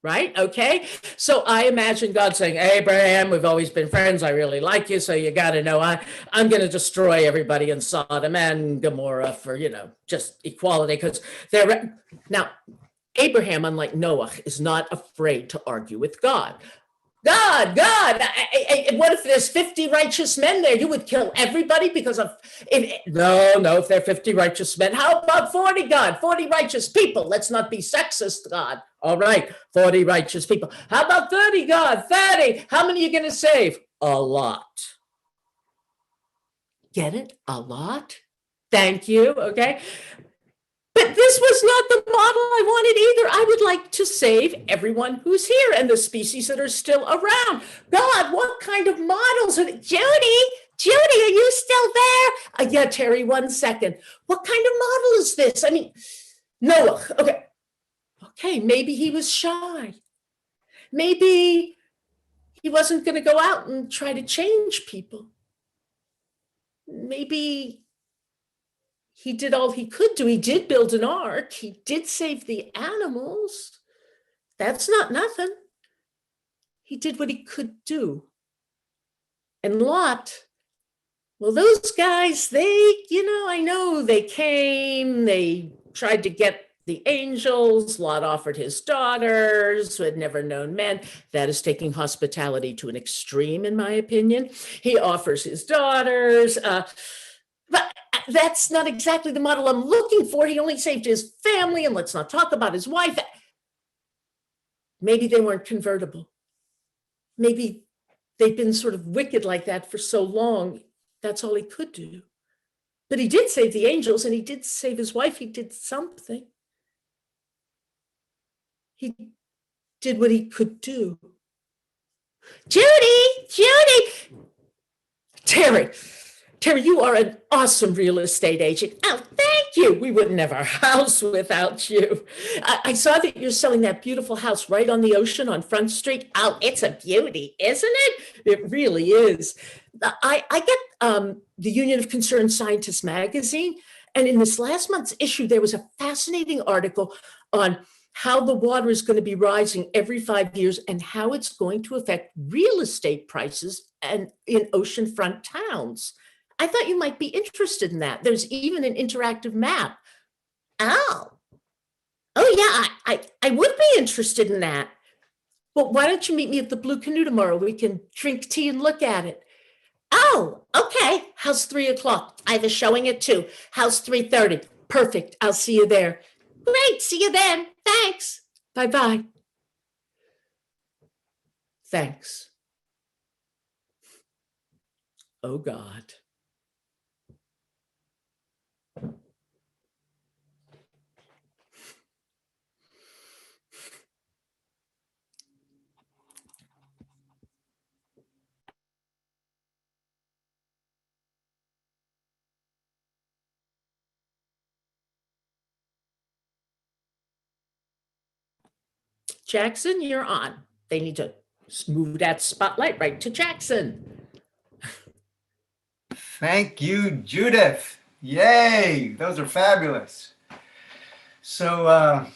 Right? Okay. So I imagine God saying, Abraham, we've always been friends. I really like you. So you got to know I'm going to destroy everybody in Sodom and Gomorrah for, just equality. Because they're now, Abraham, unlike Noah, is not afraid to argue with God. God, what if there's 50 righteous men there? You would kill everybody because of, no, if there are 50 righteous men, how about 40, God? 40 righteous people. Let's not be sexist, God. All right, 40 righteous people. How about 30, God? 30. How many are you going to save? A lot. Get it? A lot? Thank you, okay? But this was not the model I wanted either. I would like to save everyone who's here and the species that are still around. God, what kind of models? Judy, are you still there? Yeah, Terry, 1 second. What kind of model is this? I mean, Noah, okay, maybe he was shy. Maybe he wasn't going to go out and try to change people. Maybe he did all he could do. He did build an ark. He did save the animals. That's not nothing. He did what he could do. And Lot, well, those guys, I know they came, they tried to get the angels. Lot offered his daughters who had never known men. That is taking hospitality to an extreme, in my opinion. He offers his daughters, but that's not exactly the model I'm looking for. He only saved his family, and let's not talk about his wife. Maybe they weren't convertible. Maybe they'd been sort of wicked like that for so long. That's all he could do. But he did save the angels, and he did save his wife. He did something. He did what he could do. Judy! Terry, you are an awesome real estate agent. Oh, thank you. We wouldn't have our house without you. I saw that you're selling that beautiful house right on the ocean on Front Street. Oh, it's a beauty, isn't it? It really is. I get the Union of Concerned Scientists magazine, and in this last month's issue, there was a fascinating article on how the water is going to be rising every 5 years and how it's going to affect real estate prices and in oceanfront towns. I thought you might be interested in that. There's even an interactive map. Oh yeah, I would be interested in that. Well, why don't you meet me at the Blue Canoe tomorrow? We can drink tea and look at it. Oh, okay. How's 3:00? I have a showing at 2. How's 3:30? Perfect. I'll see you there. Great. See you then. Thanks. Bye-bye. Thanks. Oh, God. Jackson, you're on. They need to move that spotlight right to Jackson.
Thank you, Judith. Yay, those are fabulous. So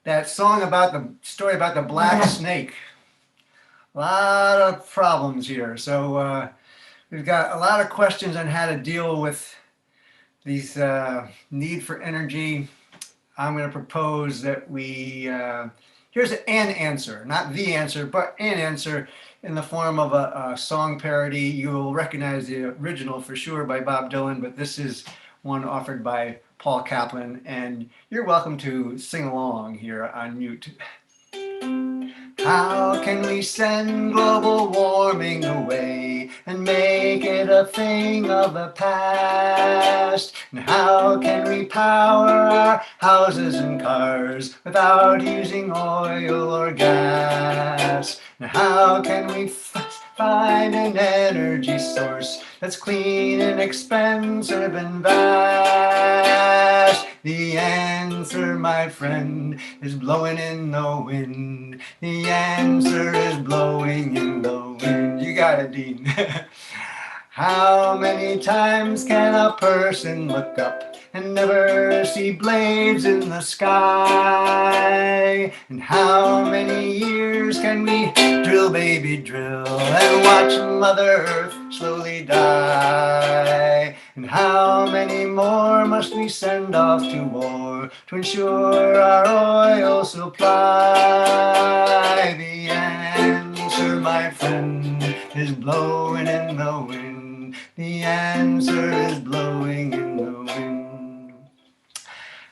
that song about the story about the black snake, a lot of problems here. So we've got a lot of questions on how to deal with these need for energy. I'm going to propose that we, here's an answer, not the answer, but an answer in the form of a song parody. You'll recognize the original for sure by Bob Dylan, but this is one offered by Paul Kaplan, and you're welcome to sing along here on mute. How can we send global warming away and make it a thing of the past? And how can we power our houses and cars without using oil or gas? And how can we find an energy source that's clean and expensive and vast? The answer, my friend, is blowing in the wind. The answer is blowing in the wind. You got it, Dean. How many times can a person look up and never see blades in the sky? And how many years can we drill, baby, drill, and watch Mother Earth slowly die? And how many more must we send off to war to ensure our oil supply? The answer, my friend, is blowing in the wind. The answer is blowing in the wind.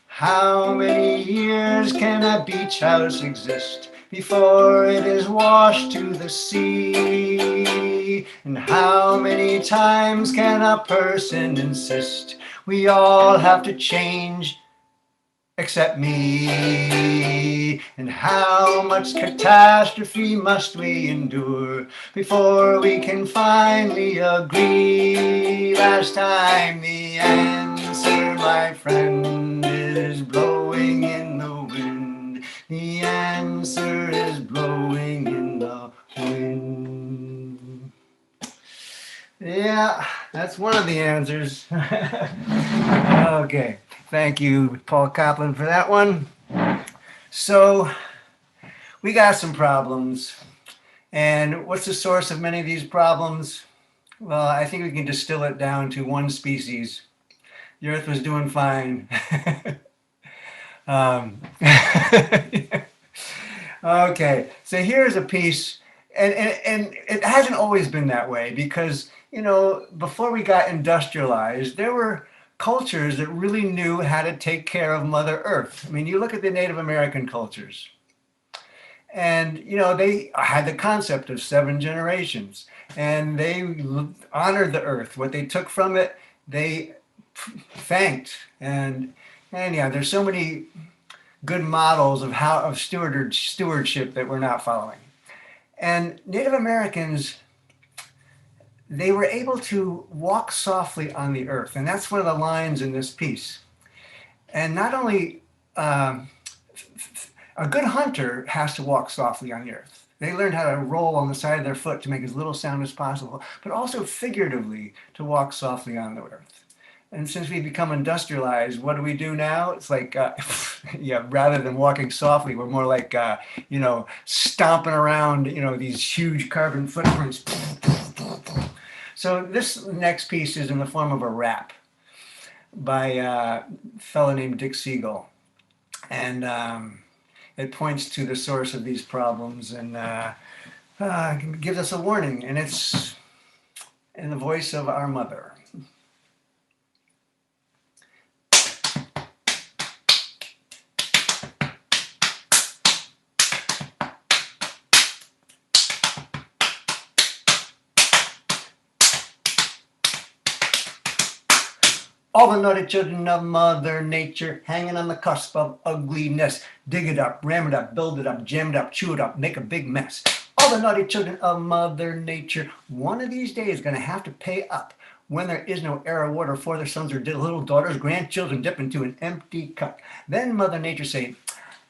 How many years can a beach house exist before it is washed to the sea? And how many times can a person insist we all have to change except me? And how much catastrophe must we endure before we can finally agree? Last time the answer, my friend, is blowing in the wind. The answer is blowing in the wind. Yeah, that's one of the answers. Okay. Thank you, Paul Kaplan, for that one. So we got some problems. And what's the source of many of these problems? Well, I think we can distill it down to one species. The Earth was doing fine. Okay, so here's a piece. And it hasn't always been that way because, you know, before we got industrialized, there were cultures that really knew how to take care of Mother Earth. I mean, you look at the Native American cultures, and you know they had the concept of 7 generations, and they honored the earth. What they took from it, they thanked, and yeah, there's so many good models of stewardship that we're not following. And Native Americans, they were able to walk softly on the earth. And that's one of the lines in this piece. And not only a good hunter has to walk softly on the earth. They learned how to roll on the side of their foot to make as little sound as possible, but also figuratively to walk softly on the earth. And since we've become industrialized, what do we do now? It's like, yeah, rather than walking softly, we're more like, you know, stomping around, you know, these huge carbon footprints. So this next piece is in the form of a rap by a fellow named Dick Siegel. And it points to the source of these problems and gives us a warning. And it's in the voice of our mother. All the naughty children of Mother Nature hanging on the cusp of ugliness. Dig it up, ram it up, build it up, jam it up, chew it up, make a big mess. All the naughty children of Mother Nature one of these days going to have to pay up when there is no air or water for their sons or little daughters, grandchildren dip into an empty cup. Then Mother Nature say,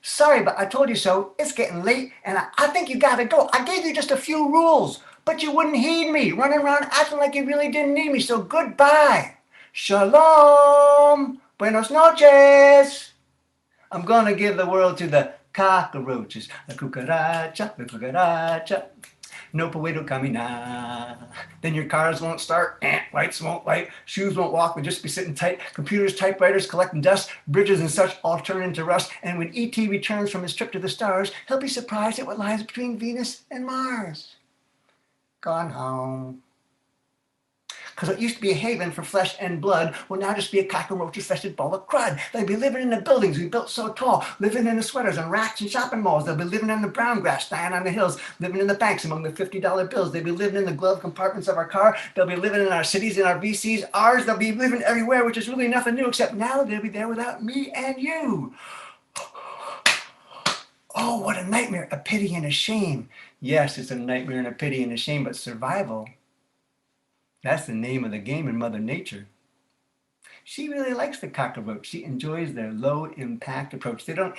Sorry, but I told you so. It's getting late, and I think you gotta go. I gave you just a few rules, but you wouldn't heed me, running around acting like you really didn't need me, so goodbye. Shalom. Buenos noches. I'm gonna give the world to the cockroaches. La cucaracha, la cucaracha. No puedo caminar. Then your cars won't start, lights won't light, shoes won't walk, they'll just be sitting tight, computers, typewriters collecting dust, bridges and such all turn into rust, and when E.T. returns from his trip to the stars, he'll be surprised at what lies between Venus and Mars. Gone home. Because it used to be a haven for flesh and blood will now just be a cockroach-infested ball of crud. They'll be living in the buildings we built so tall, living in the sweaters and racks and shopping malls. They'll be living in the brown grass, dying on the hills, living in the banks among the $50 bills. They'll be living in the glove compartments of our car. They'll be living in our cities, in our VCs, ours. They'll be living everywhere, which is really nothing new, except now they'll be there without me and you. Oh, what a nightmare, a pity and a shame. Yes, it's a nightmare and a pity and a shame, but survival, that's the name of the game in Mother Nature. She really likes the cockroach. She enjoys their low impact approach. They don't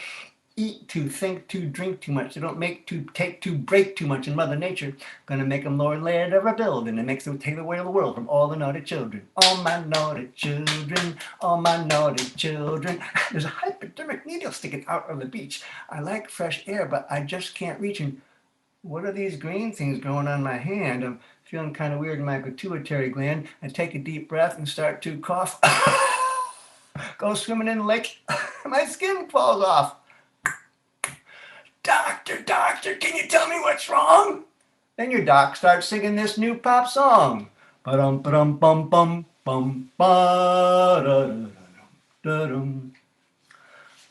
eat to think to drink too much. They don't make to take to break too much in Mother Nature. Gonna make them Lord Laird of a building and makes them take away the world from all the naughty children. All my naughty children, all my naughty children. There's a hypodermic needle sticking out of the beach. I like fresh air, but I just can't reach. And what are these green things growing on my hand? I'm feeling kind of weird in my pituitary gland. I take a deep breath and start to cough. Go swimming in the lake. My skin falls off. Doctor, doctor, can you tell me what's wrong? Then your doc starts singing this new pop song. Ba-dum, ba-dum, bum, bum, bum, ba-da-da-da-dum.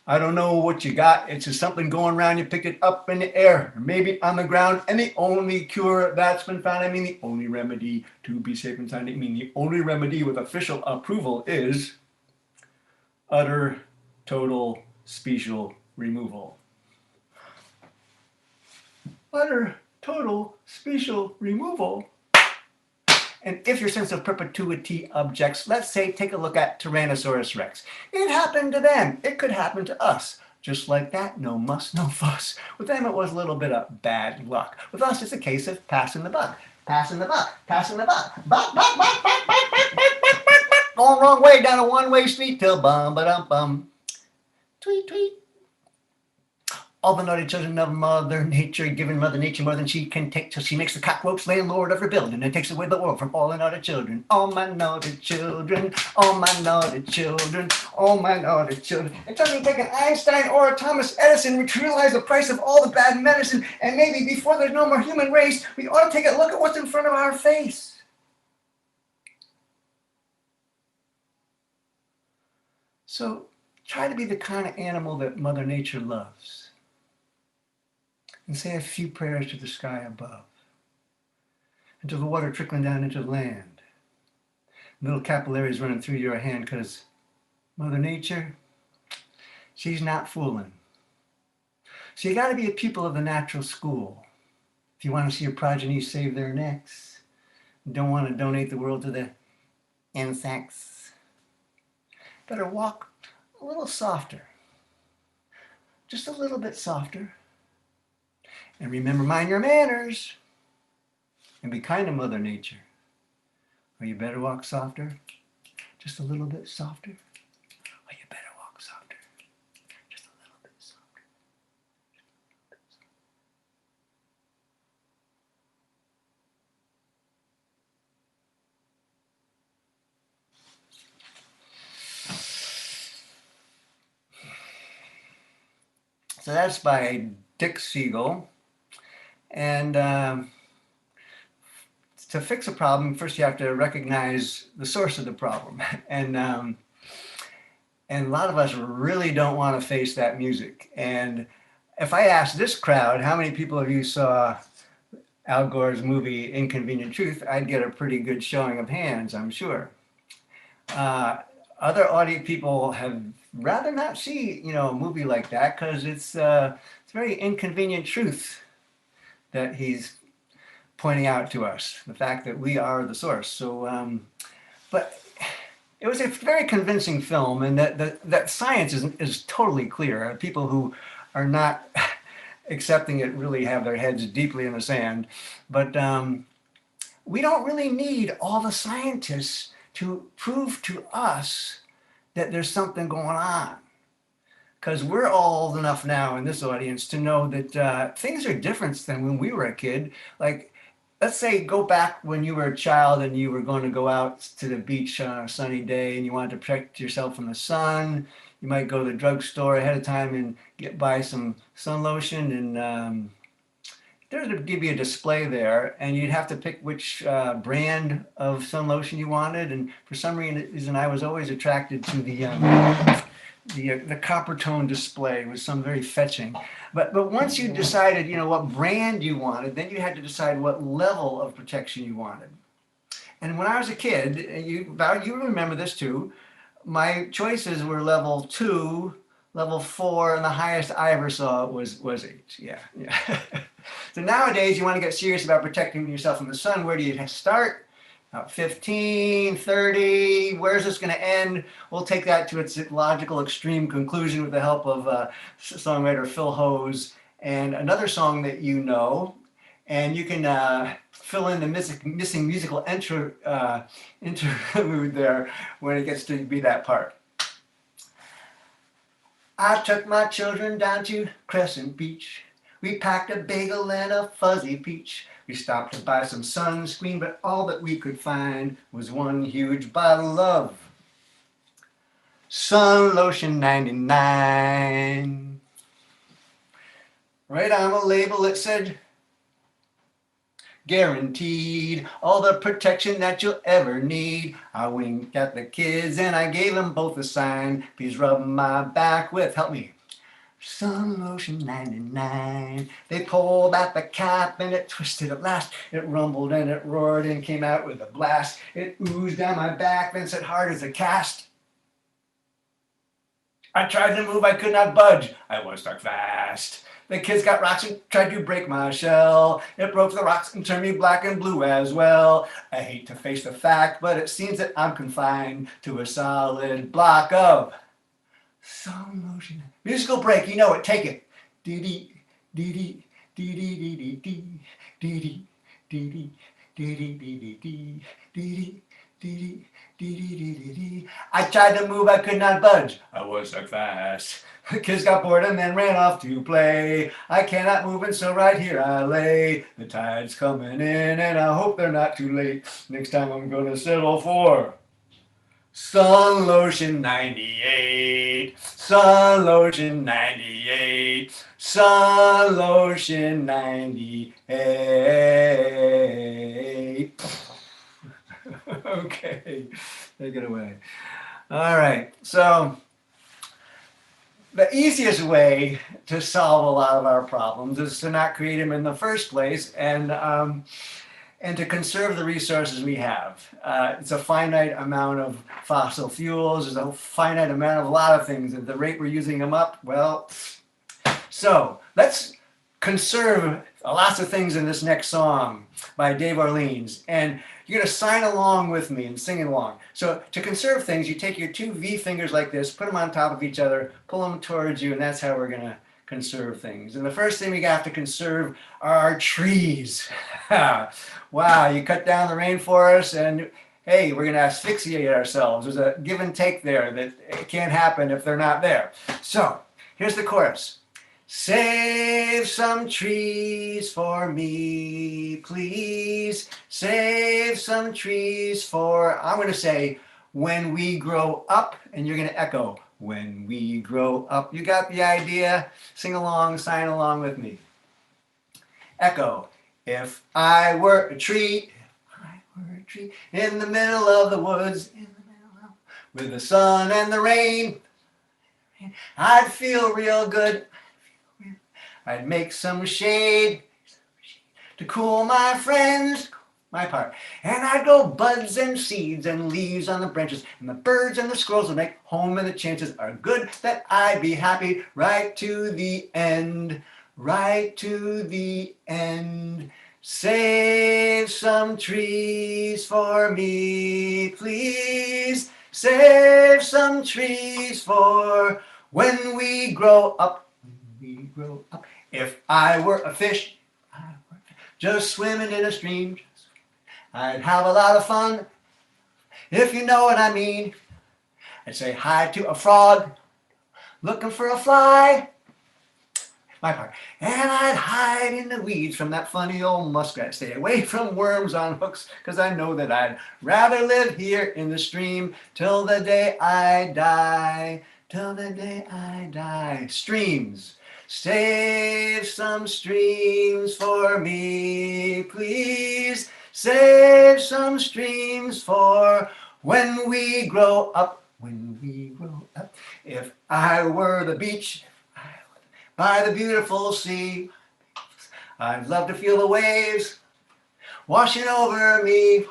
I don't know what you got. It's just something going around. You pick it up in the air, or maybe on the ground. And the only cure that's been found, the only remedy to be safe and sound, the only remedy with official approval is utter, total, special removal. Utter, total, special removal. And if your sense of perpetuity objects, let's say, take a look at Tyrannosaurus Rex. It happened to them. It could happen to us. Just like that, no muss, no fuss. With them, it was a little bit of bad luck. With us, it's a case of passing the buck. Passing the buck. Passing the buck. Buck, buck, buck, buck, buck, buck, buck, buck, buck, buck. Going wrong way down a one-way street till bum-ba-dum-bum. Tweet, tweet. All the naughty children of Mother Nature, giving Mother Nature more than she can take till she makes the cockroach landlord of her building and takes away the world from all the naughty children. All my naughty children, all my naughty children, all my naughty children. It doesn't take an Einstein or a Thomas Edison to realize the price of all the bad medicine, and maybe before there's no more human race, we ought to take a look at what's in front of our face. So try to be the kind of animal that Mother Nature loves. And say a few prayers to the sky above, and to the water trickling down into the land. Little capillaries running through your hand, because Mother Nature, she's not fooling. So you got to be a pupil of the natural school. If you want to see your progeny save their necks, you don't want to donate the world to the insects. Better walk a little softer, just a little bit softer. And remember, mind your manners. And be kind to Mother Nature. Or you better walk softer. Just a little bit softer. Or you better walk softer. Just a little bit softer. So that's by Dick Siegel. And to fix a problem, first you have to recognize the source of the problem. And a lot of us really don't want to face that music. And if I asked this crowd, how many people of you saw Al Gore's movie Inconvenient Truth, I'd get a pretty good showing of hands, I'm sure. Other audience people have rather not see, a movie like that, because it's very inconvenient truth that he's pointing out to us, the fact that we are the source. So, but it was a very convincing film, and that science is totally clear. People who are not accepting it really have their heads deeply in the sand. But we don't really need all the scientists to prove to us that there's something going on. Because we're all old enough now in this audience to know that things are different than when we were a kid. Like, let's say go back when you were a child and you were going to go out to the beach on a sunny day and you wanted to protect yourself from the sun. You might go to the drugstore ahead of time and buy some sun lotion, and there's to give you a display there, and you'd have to pick which brand of sun lotion you wanted. And for some reason, I was always attracted to the copper tone display. Was some very fetching. But once you decided, what brand you wanted, then you had to decide what level of protection you wanted. And when I was a kid, you remember this too, my choices were level 2, level 4, and the highest I ever saw was 8. Yeah. So nowadays, you want to get serious about protecting yourself from the sun. Where do you start? 15, 30, where's this going to end? We'll take that to its logical extreme conclusion with the help of songwriter Phil Hose and another song that you know. And you can fill in the missing musical interlude there when it gets to be that part. I took my children down to Crescent Beach. We packed a bagel and a fuzzy peach. We stopped to buy some sunscreen, but all that we could find was one huge bottle of Sun Lotion 99. Right on the label it said, guaranteed all the protection that you'll ever need. I winked at the kids and I gave them both a sign. Please rub my back with, help me, Sun Lotion 99. They pulled out the cap and it twisted at last. It rumbled and it roared and came out with a blast. It oozed down my back, then set hard as a cast. I tried to move, I could not budge. I was stuck fast. The kids got rocks and tried to break my shell. It broke the rocks and turned me black and blue as well. I hate to face the fact, but it seems that I'm confined to a solid block of Sun Lotion. Musical break, you know it, take it. Dee-dee, dee-dee, dee-dee, dee-dee, dee-dee, dee-dee, dee-dee, dee-dee, dee-dee, dee-dee, dee-dee. I tried to move, I could not budge. I was stuck fast. The kids got bored and then ran off to play. I cannot move and so right here I lay. The tide's coming in and I hope they're not too late. Next time I'm gonna settle for Sun Lotion 98. Sun Lotion 98. Sun Lotion 98. Okay, take it away. All right, so the easiest way to solve a lot of our problems is to not create them in the first place and to conserve the resources we have. It's a finite amount of fossil fuels. There's a finite amount of a lot of things. At the rate we're using them up, well, so let's conserve lots of things in this next song by Dave Orleans. And you're going to sign along with me and sing along. So to conserve things, you take your 2 V fingers like this, put them on top of each other, pull them towards you, and that's how we're going to conserve things. And the first thing we have to conserve are our trees. Wow, you cut down the rainforest and hey, we're going to asphyxiate ourselves. There's a give and take there that it can't happen if they're not there. So here's the chorus. Save some trees for me, please. Save some trees for, I'm going to say, when we grow up, and you're going to echo, when we grow up. You got the idea? Sing along, sign along with me. Echo. If I were a tree, in the middle of the woods, with the sun and the rain, I'd feel real good. I'd make some shade to cool my friends, my part. And I'd grow buds and seeds and leaves on the branches. And the birds and the squirrels would make home, and the chances are good that I'd be happy right to the end. Right to the end. Save some trees for me, please. Save some trees for when we grow up. we grow up. If I were a fish, just swimming in a stream, I'd have a lot of fun, if you know what I mean. I'd say hi to a frog, looking for a fly, my part. And I'd hide in the weeds from that funny old muskrat. Stay away from worms on hooks, because I know that I'd rather live here in the stream till the day I die. Till the day I die. Streams. Save some streams for me, please. Save some streams for when we grow up. When we grow up. If I were the beach by the beautiful sea, I'd love to feel the waves washing over me.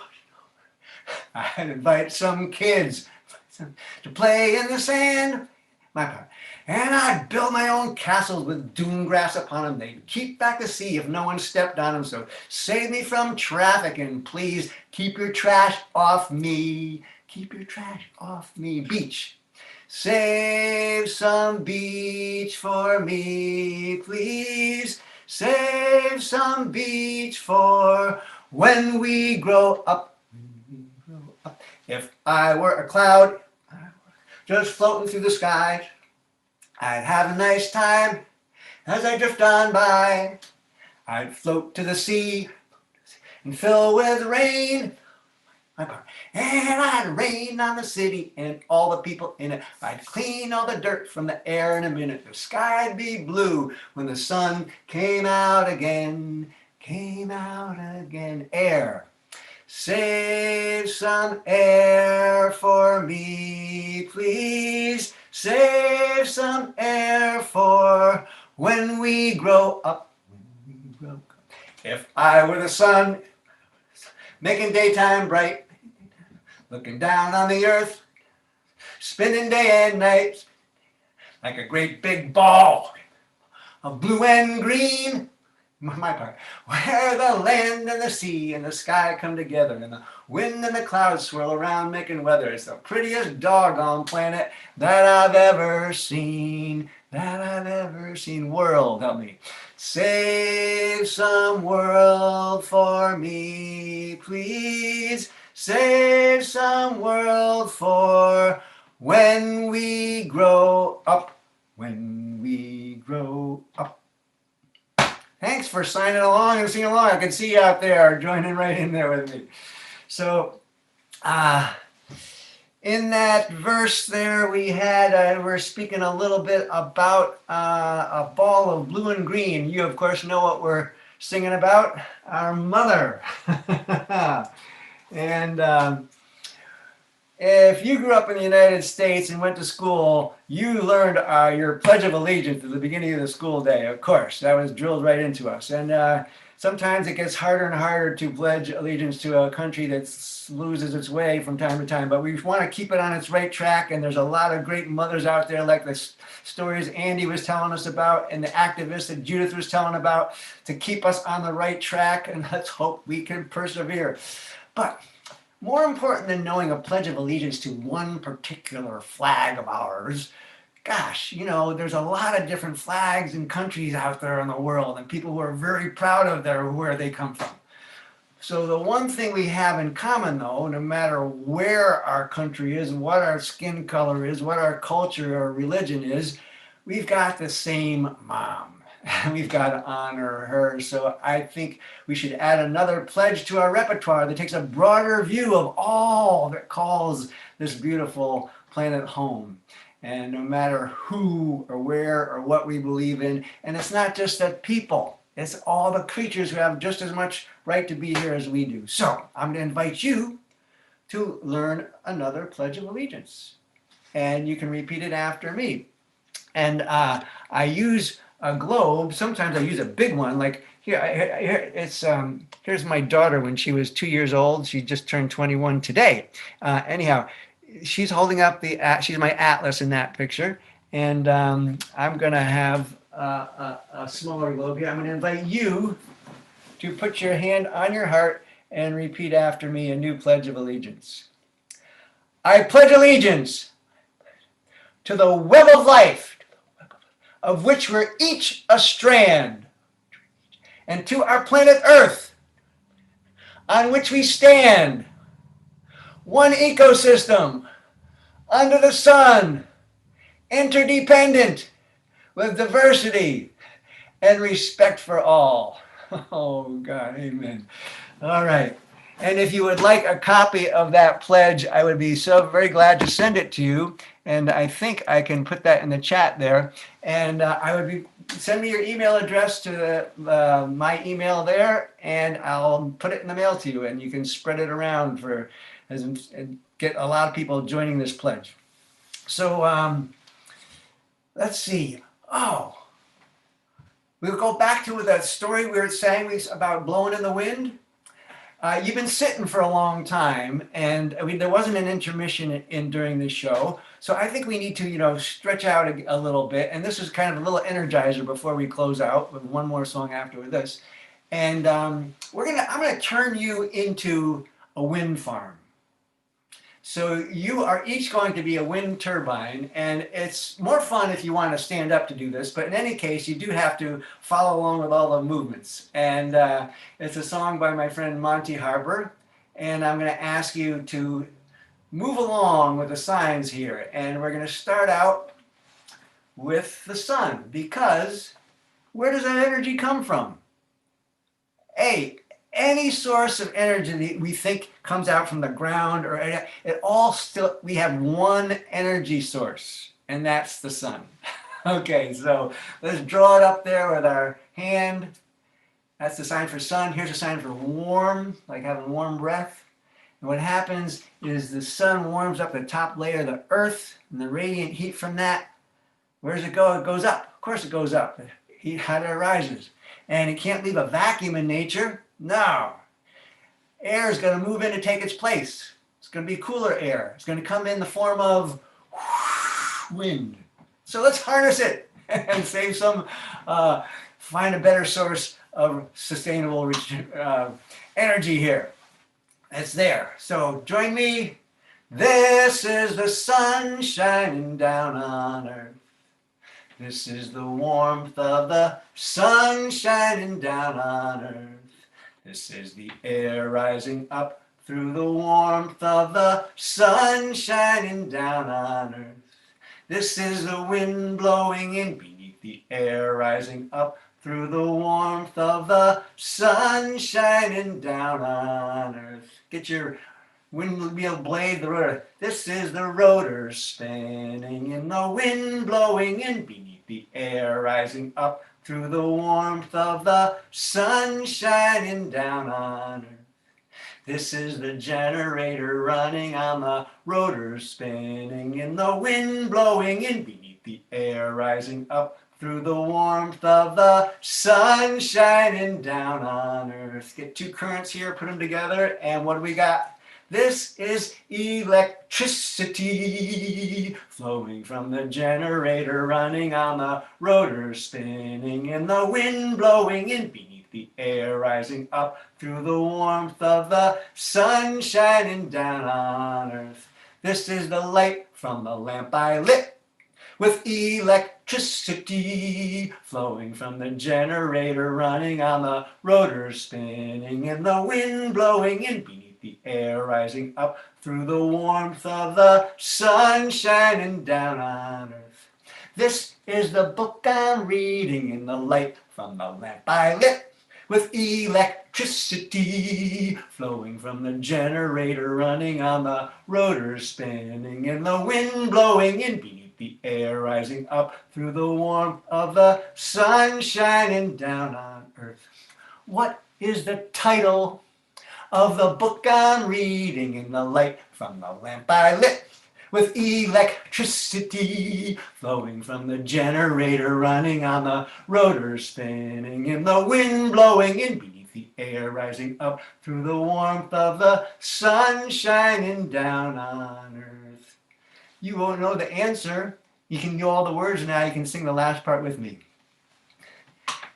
I'd invite some kids to play in the sand, my part. And I'd build my own castles with dune grass upon them. They'd keep back the sea if no one stepped on them. So save me from traffic, and please keep your trash off me. Keep your trash off me. Beach. Save some beach for me, please. Save some beach for when we grow up. When we grow up. If I were a cloud, just floating through the sky, I'd have a nice time as I drift on by. I'd float to the sea and fill with rain, my part. And I'd rain on the city and all the people in it. I'd clean all the dirt from the air in a minute. The sky'd be blue when the sun came out again. Came out again. Air. Save some air for me, please. Save some air for when we grow up. When we grow up. If I were the sun, making daytime bright, looking down on the earth, spinning day and night, like a great big ball of blue and green, my part, where the land and the sea and the sky come together, and the wind and the clouds swirl around making weather. It's the prettiest doggone planet that I've ever seen, World, help me. Save some world for me, please. Save some world for when we grow up. When we grow up. Thanks for signing along and singing along. I can see you out there joining right in there with me. So, in that verse there, we're speaking a little bit about a ball of blue and green. You, of course, know what we're singing about, our mother. And if you grew up in the United States and went to school, you learned your Pledge of Allegiance at the beginning of the school day. Of course, that was drilled right into us. And sometimes it gets harder and harder to pledge allegiance to a country that loses its way from time to time. But we want to keep it on its right track. And there's a lot of great mothers out there, like the stories Andy was telling us about and the activists that Judith was telling about, to keep us on the right track. And let's hope we can persevere. But more important than knowing a Pledge of Allegiance to one particular flag of ours, gosh, there's a lot of different flags and countries out there in the world, and people who are very proud of where they come from. So the one thing we have in common, though, no matter where our country is, what our skin color is, what our culture or religion is, we've got the same mom. We've got to honor her. So I think we should add another pledge to our repertoire that takes a broader view of all that calls this beautiful planet home. And no matter who or where or what we believe in, and it's not just the people, it's all the creatures who have just as much right to be here as we do. So I'm going to invite you to learn another Pledge of Allegiance. And you can repeat it after me. And I use a globe. Sometimes I use a big one. Like here, here's my daughter when she was 2 years old. She just turned 21 today. Anyhow, she's holding up she's my atlas in that picture. And I'm going to have a smaller globe here. I'm going to invite you to put your hand on your heart and repeat after me a new Pledge of Allegiance. I pledge allegiance to the web of life of which we're each a strand, and to our planet Earth, on which we stand, one ecosystem under the sun, interdependent with diversity and respect for all. Oh, God, amen. All right. And if you would like a copy of that pledge, I would be so very glad to send it to you. And I think I can put that in the chat there. And I would be send me your email address to my email there, and I'll put it in the mail to you, and you can spread it around for and get a lot of people joining this pledge. So let's see. Oh, we'll go back to that story we were saying about blowing in the wind. You've been sitting for a long time, and there wasn't an intermission during this show, so I think we need to, stretch out a little bit. And this is kind of a little energizer before we close out with one more song after this. And I'm gonna turn you into a wind farm. So you are each going to be a wind turbine, and it's more fun if you want to stand up to do this, but in any case, you do have to follow along with all the movements. And it's a song by my friend Monty Harbour, and I'm going to ask you to move along with the signs here. And we're going to start out with the sun, because where does that energy come from? Any source of energy that we think comes out from the ground, or it all still, we have one energy source, and that's the sun. Okay, so let's draw it up there with our hand. That's the sign for sun. Here's a sign for warm, like having warm breath. And what happens is the sun warms up the top layer of the earth, and the radiant heat from that, where does it go? It goes up. Of course it goes up. The heat higher rises. And it can't leave a vacuum in nature. No. Air is going to move in to take its place. It's going to be cooler air. It's going to come in the form of wind. So let's harness it and save some, find a better source of sustainable energy here. It's there. So join me. This is the sun shining down on earth. This is the warmth of the sun shining down on earth. This is the air rising up through the warmth of the sun shining down on earth. This is the wind blowing in beneath the air rising up through the warmth of the sun shining down on earth. Get your windmill blade, the rotor. This is the rotor spinning in the wind blowing in beneath the air rising up through the warmth of the sun shining down on earth. This is the generator running on the rotor spinning in the wind blowing in beneath the air rising up through the warmth of the sun shining down on earth. Get two currents here, put them together, and what do we got? This is electricity flowing from the generator running on the rotor spinning in the wind blowing in beneath the air rising up through the warmth of the sun shining down on earth. This is the light from the lamp I lit with electricity flowing from the generator running on the rotor spinning in the wind blowing in beneath the air rising up through the warmth of the sun shining down on earth. This is the book I'm reading in the light from the lamp I lit with electricity flowing from the generator running on the rotor spinning in the wind blowing in beneath the air rising up through the warmth of the sun shining down on earth. What is the title of the book I'm reading in the light from the lamp I lit with electricity flowing from the generator running on the rotor spinning in the wind blowing in beneath the air rising up through the warmth of the sun shining down on earth. You won't know the answer. You can know all the words now. You can sing the last part with me.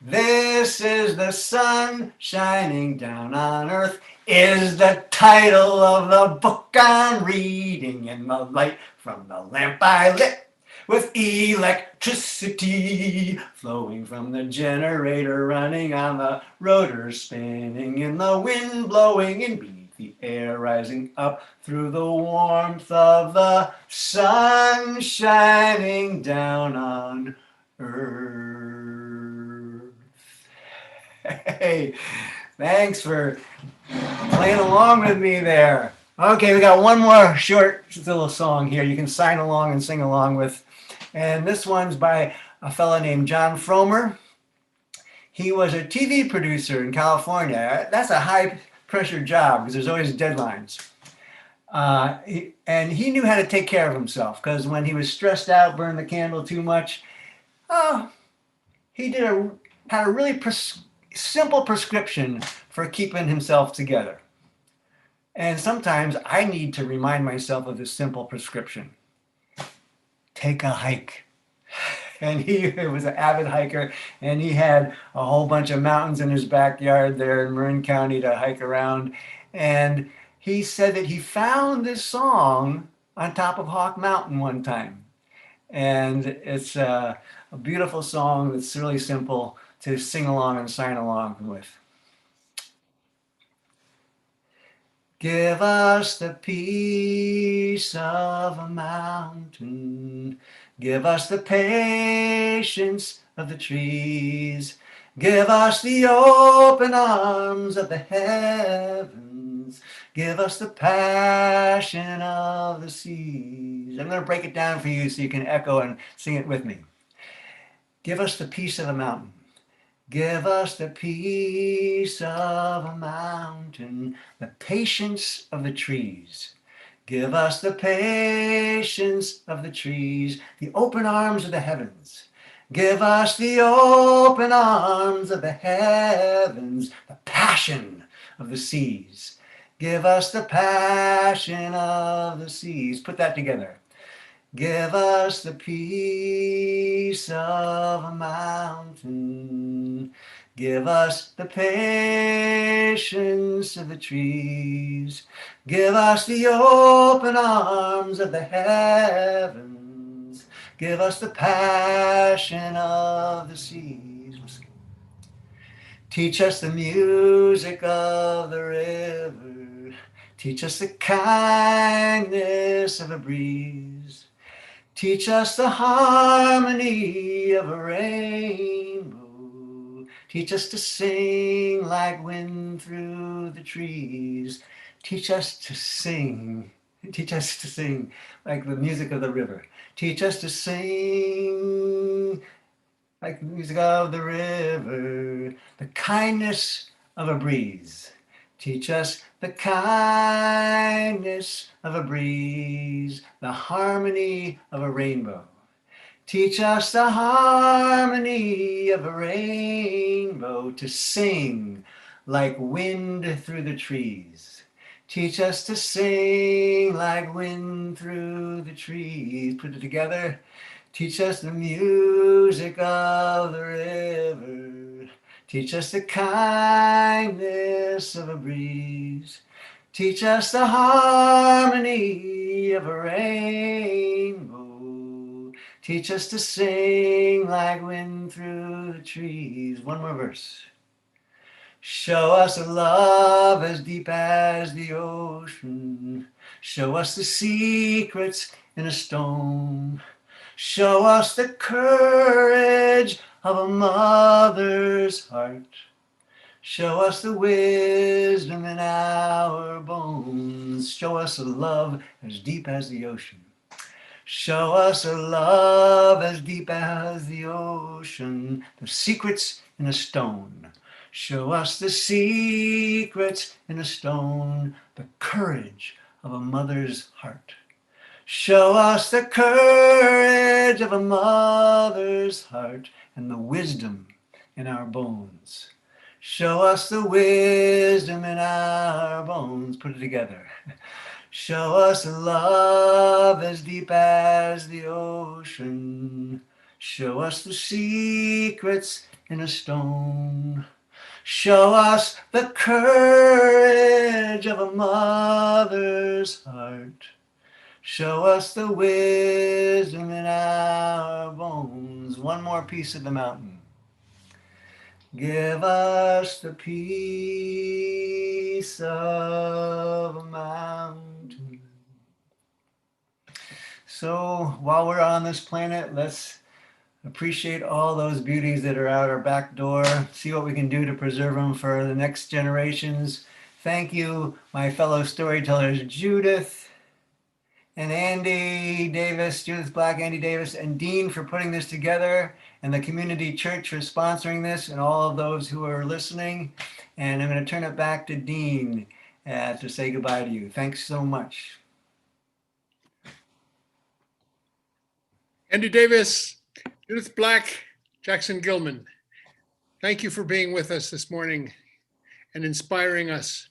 This is the sun shining down on earth is the title of the book I'm reading in the light from the lamp I lit with electricity flowing from the generator running on the rotor spinning in the wind blowing in beneath the air rising up through the warmth of the sun shining down on earth. Hey, thanks for playing along with me there. Okay, we got one more short little song here you can sign along and sing along with. And this one's by a fellow named John Frohmer. He was a TV producer in California. That's a high pressure job because there's always deadlines. And he knew how to take care of himself because when he was stressed out, burned the candle too much, he had a really simple prescription for keeping himself together. And sometimes I need to remind myself of this simple prescription. Take a hike. And he was an avid hiker, and he had a whole bunch of mountains in his backyard there in Marin County to hike around. And he said that he found this song on top of Hawk Mountain one time. And it's a beautiful song that's really simple to sing along and sign along with. Give us the peace of a mountain. Give us the patience of the trees. Give us the open arms of the heavens. Give us the passion of the seas. I'm going to break it down for you so you can echo and sing it with me. Give us the peace of a mountain. Give us the peace of a mountain, the patience of the trees. Give us the patience of the trees, the open arms of the heavens. Give us the open arms of the heavens, the passion of the seas. Give us the passion of the seas. Put that together. Give us the peace of a mountain. Give us the patience of the trees. Give us the open arms of the heavens. Give us the passion of the seas. Teach us the music of the river. Teach us the kindness of a breeze. Teach us the harmony of a rainbow. Teach us to sing like wind through the trees. Teach us to sing. Teach us to sing like the music of the river. Teach us to sing like the music of the river. The kindness of a breeze. Teach us the kindness of a breeze, the harmony of a rainbow. Teach us the harmony of a rainbow to sing like wind through the trees. Teach us to sing like wind through the trees. Put it together. Teach us the music of the river. Teach us the kindness of a breeze. Teach us the harmony of a rainbow. Teach us to sing like wind through the trees. One more verse. Show us a love as deep as the ocean. Show us the secrets in a stone. Show us the courage of a mother's heart. Show us the wisdom in our bones. Show us a love as deep as the ocean. Show us a love as deep as the ocean. The secrets in a stone. Show us the secrets in a stone. The courage of a mother's heart. Show us the courage of a mother's heart and the wisdom in our bones. Show us the wisdom in our bones. Put it together. Show us a love as deep as the ocean. Show us the secrets in a stone. Show us the courage of a mother's heart. Show us the wisdom in our bones. One more piece of the mountain. Give us the peace of a mountain. So while we're on this planet, let's appreciate all those beauties that are out our back door. See what we can do to preserve them for the next generations. Thank you, my fellow storytellers, Judith and Andy Davis, Judith Black, Andy Davis, and Dean for putting this together, and the community church for sponsoring this, and all of those who are listening. And I'm going to turn it back to Dean to say goodbye to you. Thanks so much.
Andy Davis, Judith Black, Jackson Gilman, thank you for being with us this morning and inspiring us.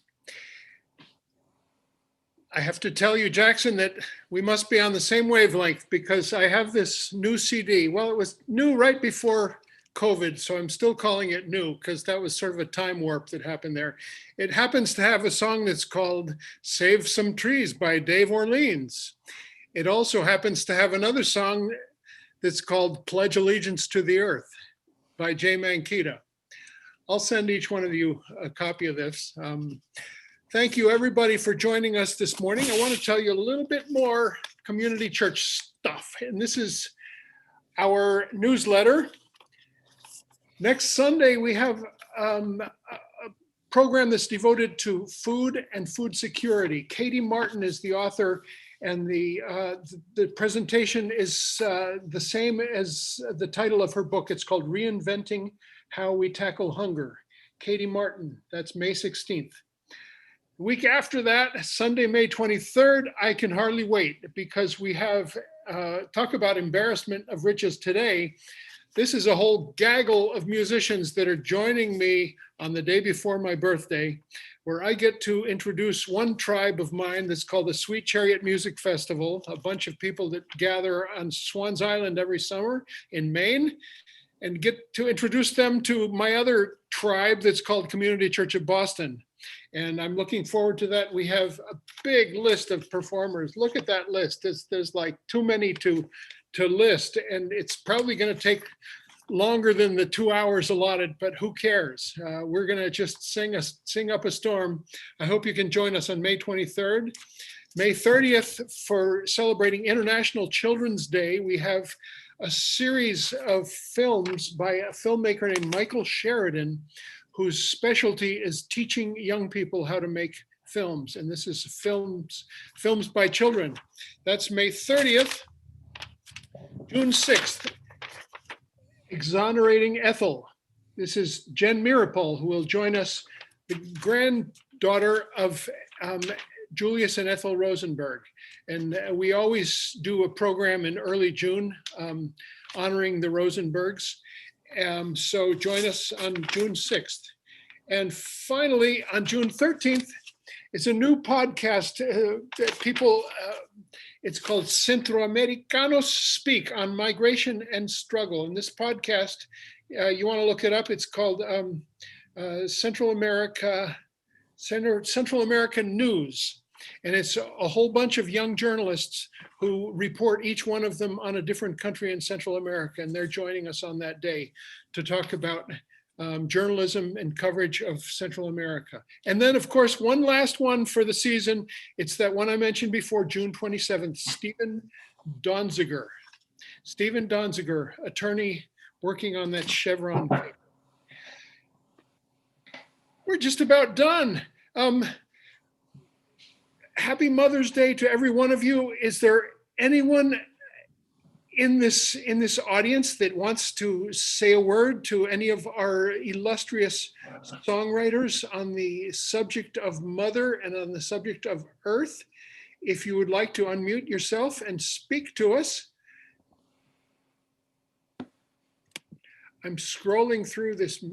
I have to tell you, Jackson, that we must be on the same wavelength, because I have this new CD. Well, it was new right before COVID, so I'm still calling it new because that was sort of a time warp that happened there. It happens to have a song that's called Save Some Trees by Dave Orleans. It also happens to have another song that's called Pledge Allegiance to the Earth by Jay Manquita. I'll send each one of you a copy of this. Thank you, everybody, for joining us this morning. I want to tell you a little bit more community church stuff. And this is our newsletter. Next Sunday, we have a program that's devoted to food and food security. Katie Martin is the author, and the presentation is the same as the title of her book. It's called Reinventing How We Tackle Hunger. Katie Martin, that's May 16th. The week after that, Sunday, May 23rd, I can hardly wait, because we have, talk about embarrassment of riches today. This is a whole gaggle of musicians that are joining me on the day before my birthday, where I get to introduce one tribe of mine that's called the Sweet Chariot Music Festival, a bunch of people that gather on Swans Island every summer in Maine, and get to introduce them to my other tribe that's called Community Church of Boston. And I'm looking forward to that. We have a big list of performers. Look at that list. There's like too many to list, and it's probably going to take longer than the 2 hours allotted, but who cares? We're going to just sing up a storm. I hope you can join us on May 23rd. May 30th, for celebrating International Children's Day, we have a series of films by a filmmaker named Michael Sheridan, whose specialty is teaching young people how to make films. And this is films by children. That's May 30th. June 6th, Exonerating Ethel. This is Jen Mirapol, who will join us, the granddaughter of Julius and Ethel Rosenberg. And we always do a program in early June honoring the Rosenbergs. So join us on June 6th. And finally, on June 13th, it's a new podcast that people, it's called Centroamericanos Speak on Migration and Struggle. And this podcast, you want to look it up, it's called Central American News. And it's a whole bunch of young journalists who report, each one of them on a different country in Central America. And they're joining us on that day to talk about journalism and coverage of Central America. And then, of course, one last one for the season. It's that one I mentioned before, June 27th, Stephen Donziger. Stephen Donziger, attorney working on that Chevron case. We're just about done. Happy Mother's Day to every one of you. Is there anyone in this audience that wants to say a word to any of our illustrious songwriters on the subject of mother and on the subject of earth? If you would like to unmute yourself and speak to us. I'm scrolling through this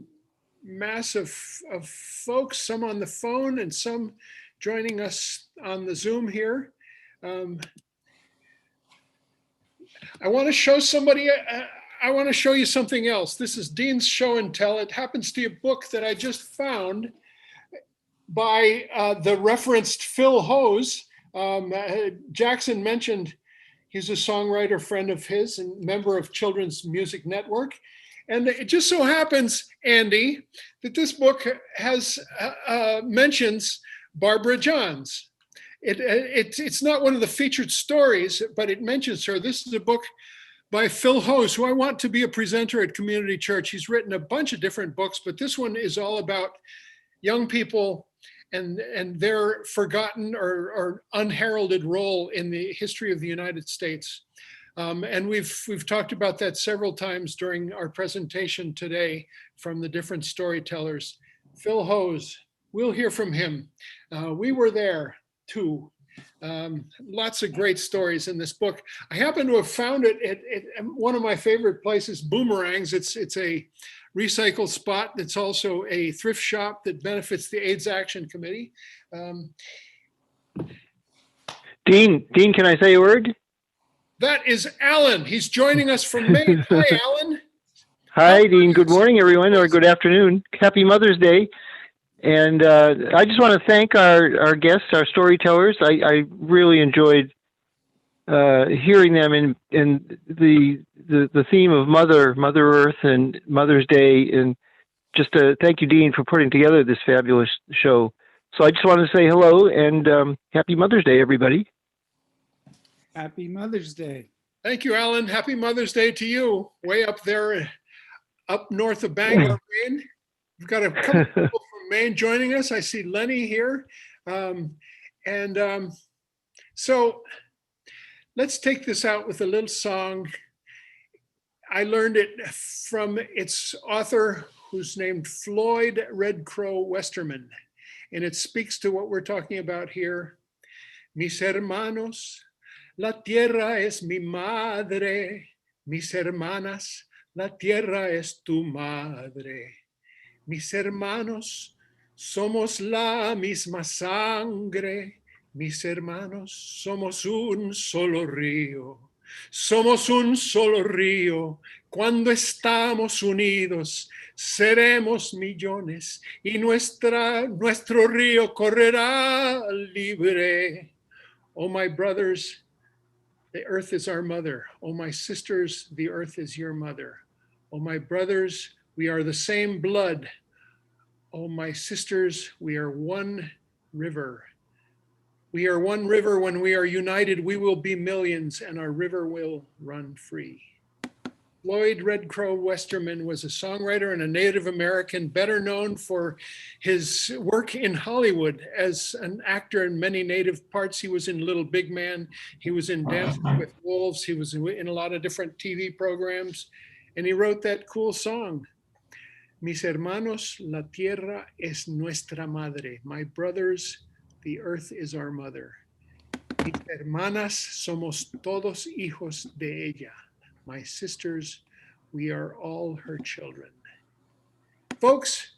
mass of folks, some on the phone and some joining us on the Zoom here. I want to show somebody, I want to show you something else. This is Dean's Show and Tell. It happens to be a book that I just found by the referenced Phil Hose. Jackson mentioned he's a songwriter friend of his and member of Children's Music Network. And it just so happens, Andy, that this book has mentions Barbara Johns. It's not one of the featured stories, but it mentions her. This is a book by Phil Hose, who I want to be a presenter at Community Church. He's written a bunch of different books, but this one is all about young people and their forgotten or unheralded role in the history of the United States. And we've talked about that several times during our presentation today from the different storytellers. Phil Hose, we'll hear from him. We were there too. Lots of great stories in this book. I happen to have found it at one of my favorite places, Boomerangs. It's a recycle spot that's also a thrift shop that benefits the AIDS Action Committee.
Dean, can I say a word?
That is Alan. He's joining us from Maine. Hi, Alan.
Hi, Dean. Good morning, everyone, or good afternoon. Happy Mother's Day. And I just want to thank our guests, our storytellers. I really enjoyed hearing them in the theme of Mother Earth and Mother's Day. And just thank you, Dean, for putting together this fabulous show. So I just want to say hello and happy Mother's Day, everybody.
Happy Mother's Day.
Thank you, Alan. Happy Mother's Day to you, way up there, up north of Bangor, Maine. We've got a couple of people from Maine joining us. I see Lenny here. So let's take this out with a little song. I learned it from its author, who's named Floyd Red Crow Westerman. And it speaks to what we're talking about here. Mis hermanos, la tierra es mi madre. Mis hermanas, la tierra es tu madre. Mis hermanos, somos la misma sangre. Mis hermanos, somos un solo río. Somos un solo río. Cuando estamos unidos, seremos millones y nuestro río correrá libre. Oh, my brothers, the earth is our mother. Oh, my sisters, the earth is your mother. Oh, my brothers, we are the same blood. Oh, my sisters, we are one river. We are one river. When we are united, we will be millions and our river will run free. Floyd Red Crow Westerman was a songwriter and a Native American, better known for his work in Hollywood as an actor in many Native parts. He was in Little Big Man. He was in Dancing with Wolves. He was in a lot of different TV programs. And he wrote that cool song, Mis hermanos, la tierra es nuestra madre. My brothers, the earth is our mother. Mis hermanas, somos todos hijos de ella. My sisters, we are all her children. Folks,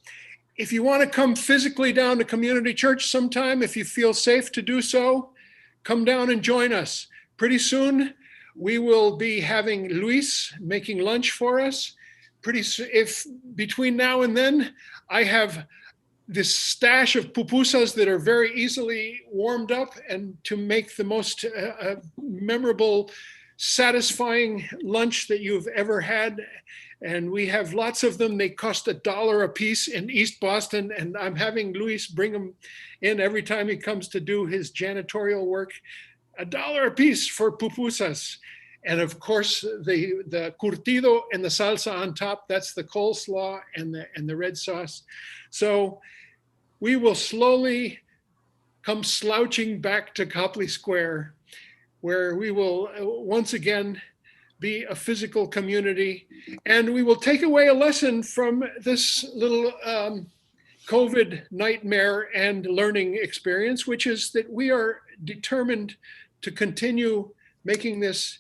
if you want to come physically down to Community Church sometime, if you feel safe to do so, come down and join us. Pretty soon, we will be having Luis making lunch for us. If between now and then, I have this stash of pupusas that are very easily warmed up and to make the most memorable, satisfying lunch that you've ever had. And we have lots of them. They cost $1 a piece in East Boston. And I'm having Luis bring them in every time he comes to do his janitorial work. $1 a piece for pupusas. And of course, the curtido and the salsa on top, that's the coleslaw and the red sauce. So we will slowly come slouching back to Copley Square, where we will once again be a physical community. And we will take away a lesson from this little COVID nightmare and learning experience, which is that we are determined to continue making this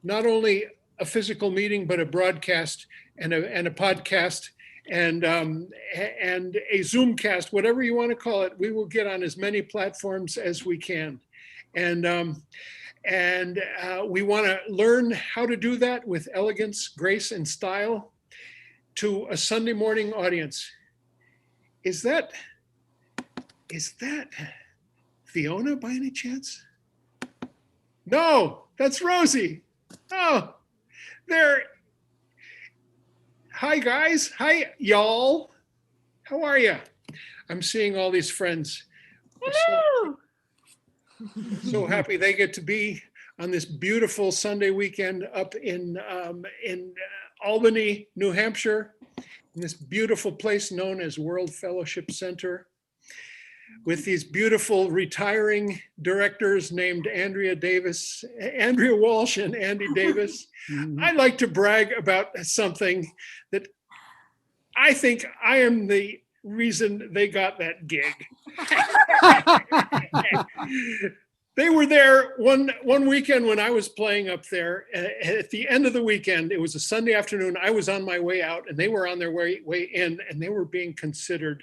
not only a physical meeting, but a broadcast and a podcast and a Zoomcast, whatever you want to call it. We will get on as many platforms as we can. And we want to learn how to do that with elegance, grace, and style to a Sunday morning audience. Is that Fiona by any chance? No, that's Rosie. Oh, there. Hi, guys. Hi, y'all. How are you? I'm seeing all these friends.
Hello.
So happy they get to be on this beautiful Sunday weekend up in Albany, New Hampshire, in this beautiful place known as World Fellowship Center, with these beautiful retiring directors named Andrea Walsh and Andy Davis. I like to brag about something that I think I am the reason they got that gig. They were there one weekend when I was playing up there. At the end of the weekend, it was a Sunday afternoon. I was on my way out, and they were on their way in, and they were being considered.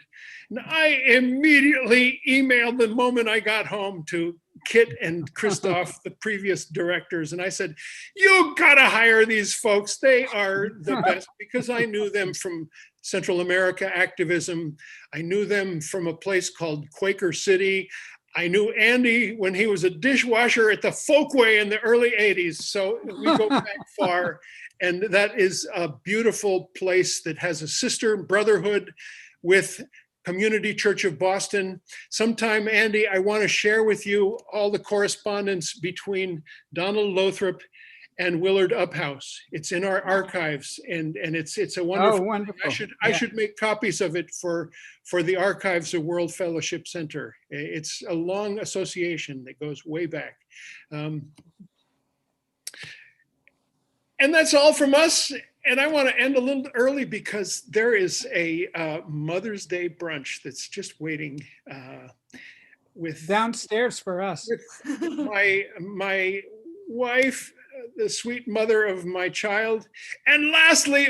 And I immediately emailed the moment I got home to Kit and Christoph, the previous directors, and I said, "You gotta hire these folks. They are the best," because I knew them from Central America activism. I knew them from a place called Quaker City. I knew Andy when he was a dishwasher at the Folkway in the early 80s. So we go back far. And that is a beautiful place that has a sister brotherhood with Community Church of Boston. Sometime, Andy, I want to share with you all the correspondence between Donald Lothrop and Willard Uphouse. It's in our archives, and it's a wonderful.
Oh, wonderful.
I should make copies of it for the archives of World Fellowship Center. It's a long association that goes way back. And that's all from us. And I want to end a little early because there is a Mother's Day brunch that's just waiting with
Downstairs for us.
with my wife, the sweet mother of my child. And lastly,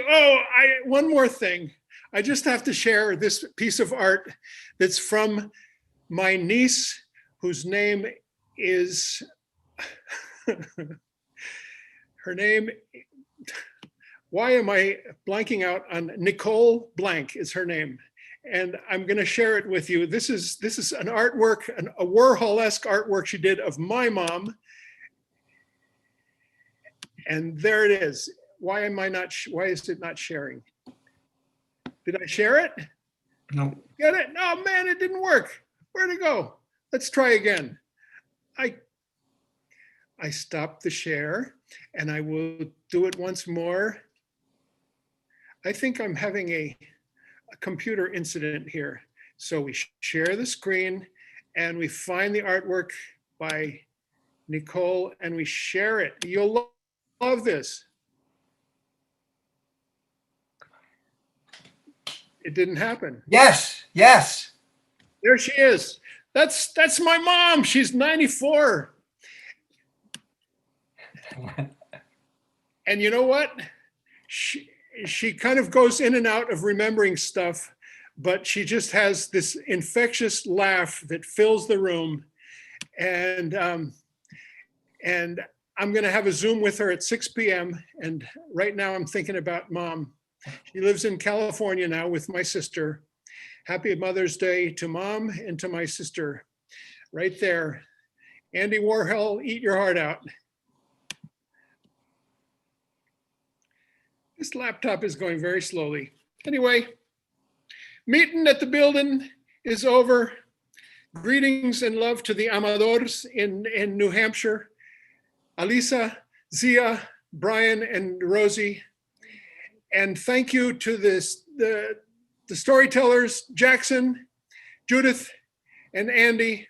one more thing. I just have to share this piece of art that's from my niece, whose name is, her name, why am I blanking out on Nicole Blank is her name. And I'm going to share it with you. This is an artwork, a Warhol-esque artwork she did of my mom. And there it is. Why is it not sharing? Did I share it?
No.
Get it? Oh man, it didn't work. Where'd it go? Let's try again. I stopped the share and I will do it once more. I think I'm having a computer incident here. So we share the screen and we find the artwork by Nicole and we share it. You'll love this. It didn't happen.
Yes, yes.
There she is. That's my mom. She's 94. And you know what? She kind of goes in and out of remembering stuff, but she just has this infectious laugh that fills the room. And I'm going to have a Zoom with her at 6 p.m. And right now I'm thinking about Mom. She lives in California now with my sister. Happy Mother's Day to Mom and to my sister. Right there. Andy Warhol, eat your heart out. This laptop is going very slowly. Anyway, meeting at the building is over. Greetings and love to the Amadors in New Hampshire. Alisa, Zia, Brian, and Rosie. And thank you to the storytellers, Jackson, Judith, and Andy.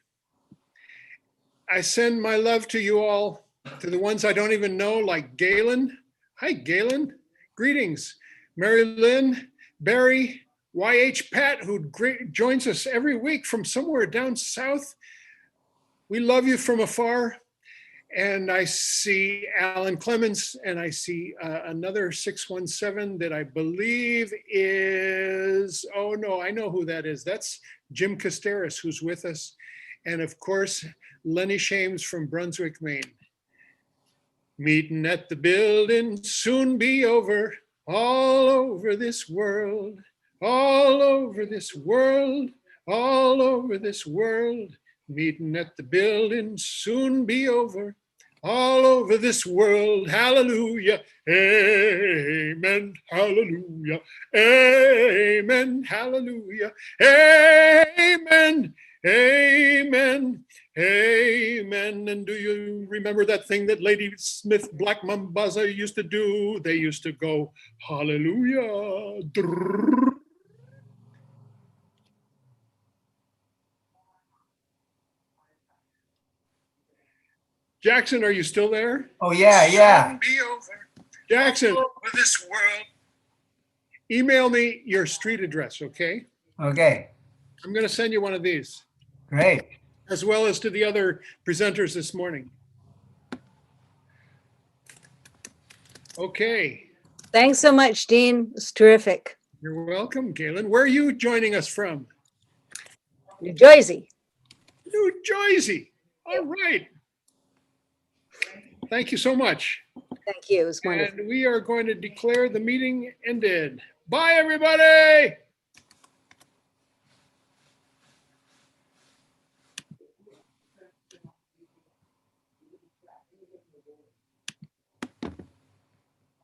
I send my love to you all, to the ones I don't even know, like Galen. Hi, Galen. Greetings. Mary Lynn, Barry, YH Pat, who joins us every week from somewhere down south. We love you from afar. And I see Alan Clemens, and I see another 617 that I believe is, oh no, I know who that is. That's Jim Casteris, who's with us. And of course, Lenny Shames from Brunswick, Maine. Meeting at the building, soon be over, all over this world, all over this world, all over this world. Meeting at the building, soon be over, all over this world. Hallelujah. Amen. Hallelujah. Amen. Hallelujah. Amen. Amen. Amen. And do you remember that thing that Lady Smith Black Mambaza used to do? They used to go, hallelujah. Drrrr. Jackson, are you still there?
Oh, yeah.
Be over. Jackson, with this world. Email me your street address, okay?
Okay,
I'm going to send you one of these,
great.
as well as to the other presenters this morning. Okay,
Thanks so much, Dean. It's terrific.
you're welcome, Galen. Where are you joining us from?
New Jersey.
New Jersey. All right. Thank you so much.
Thank you. It was wonderful.
And we are going to declare the meeting ended. Bye, everybody.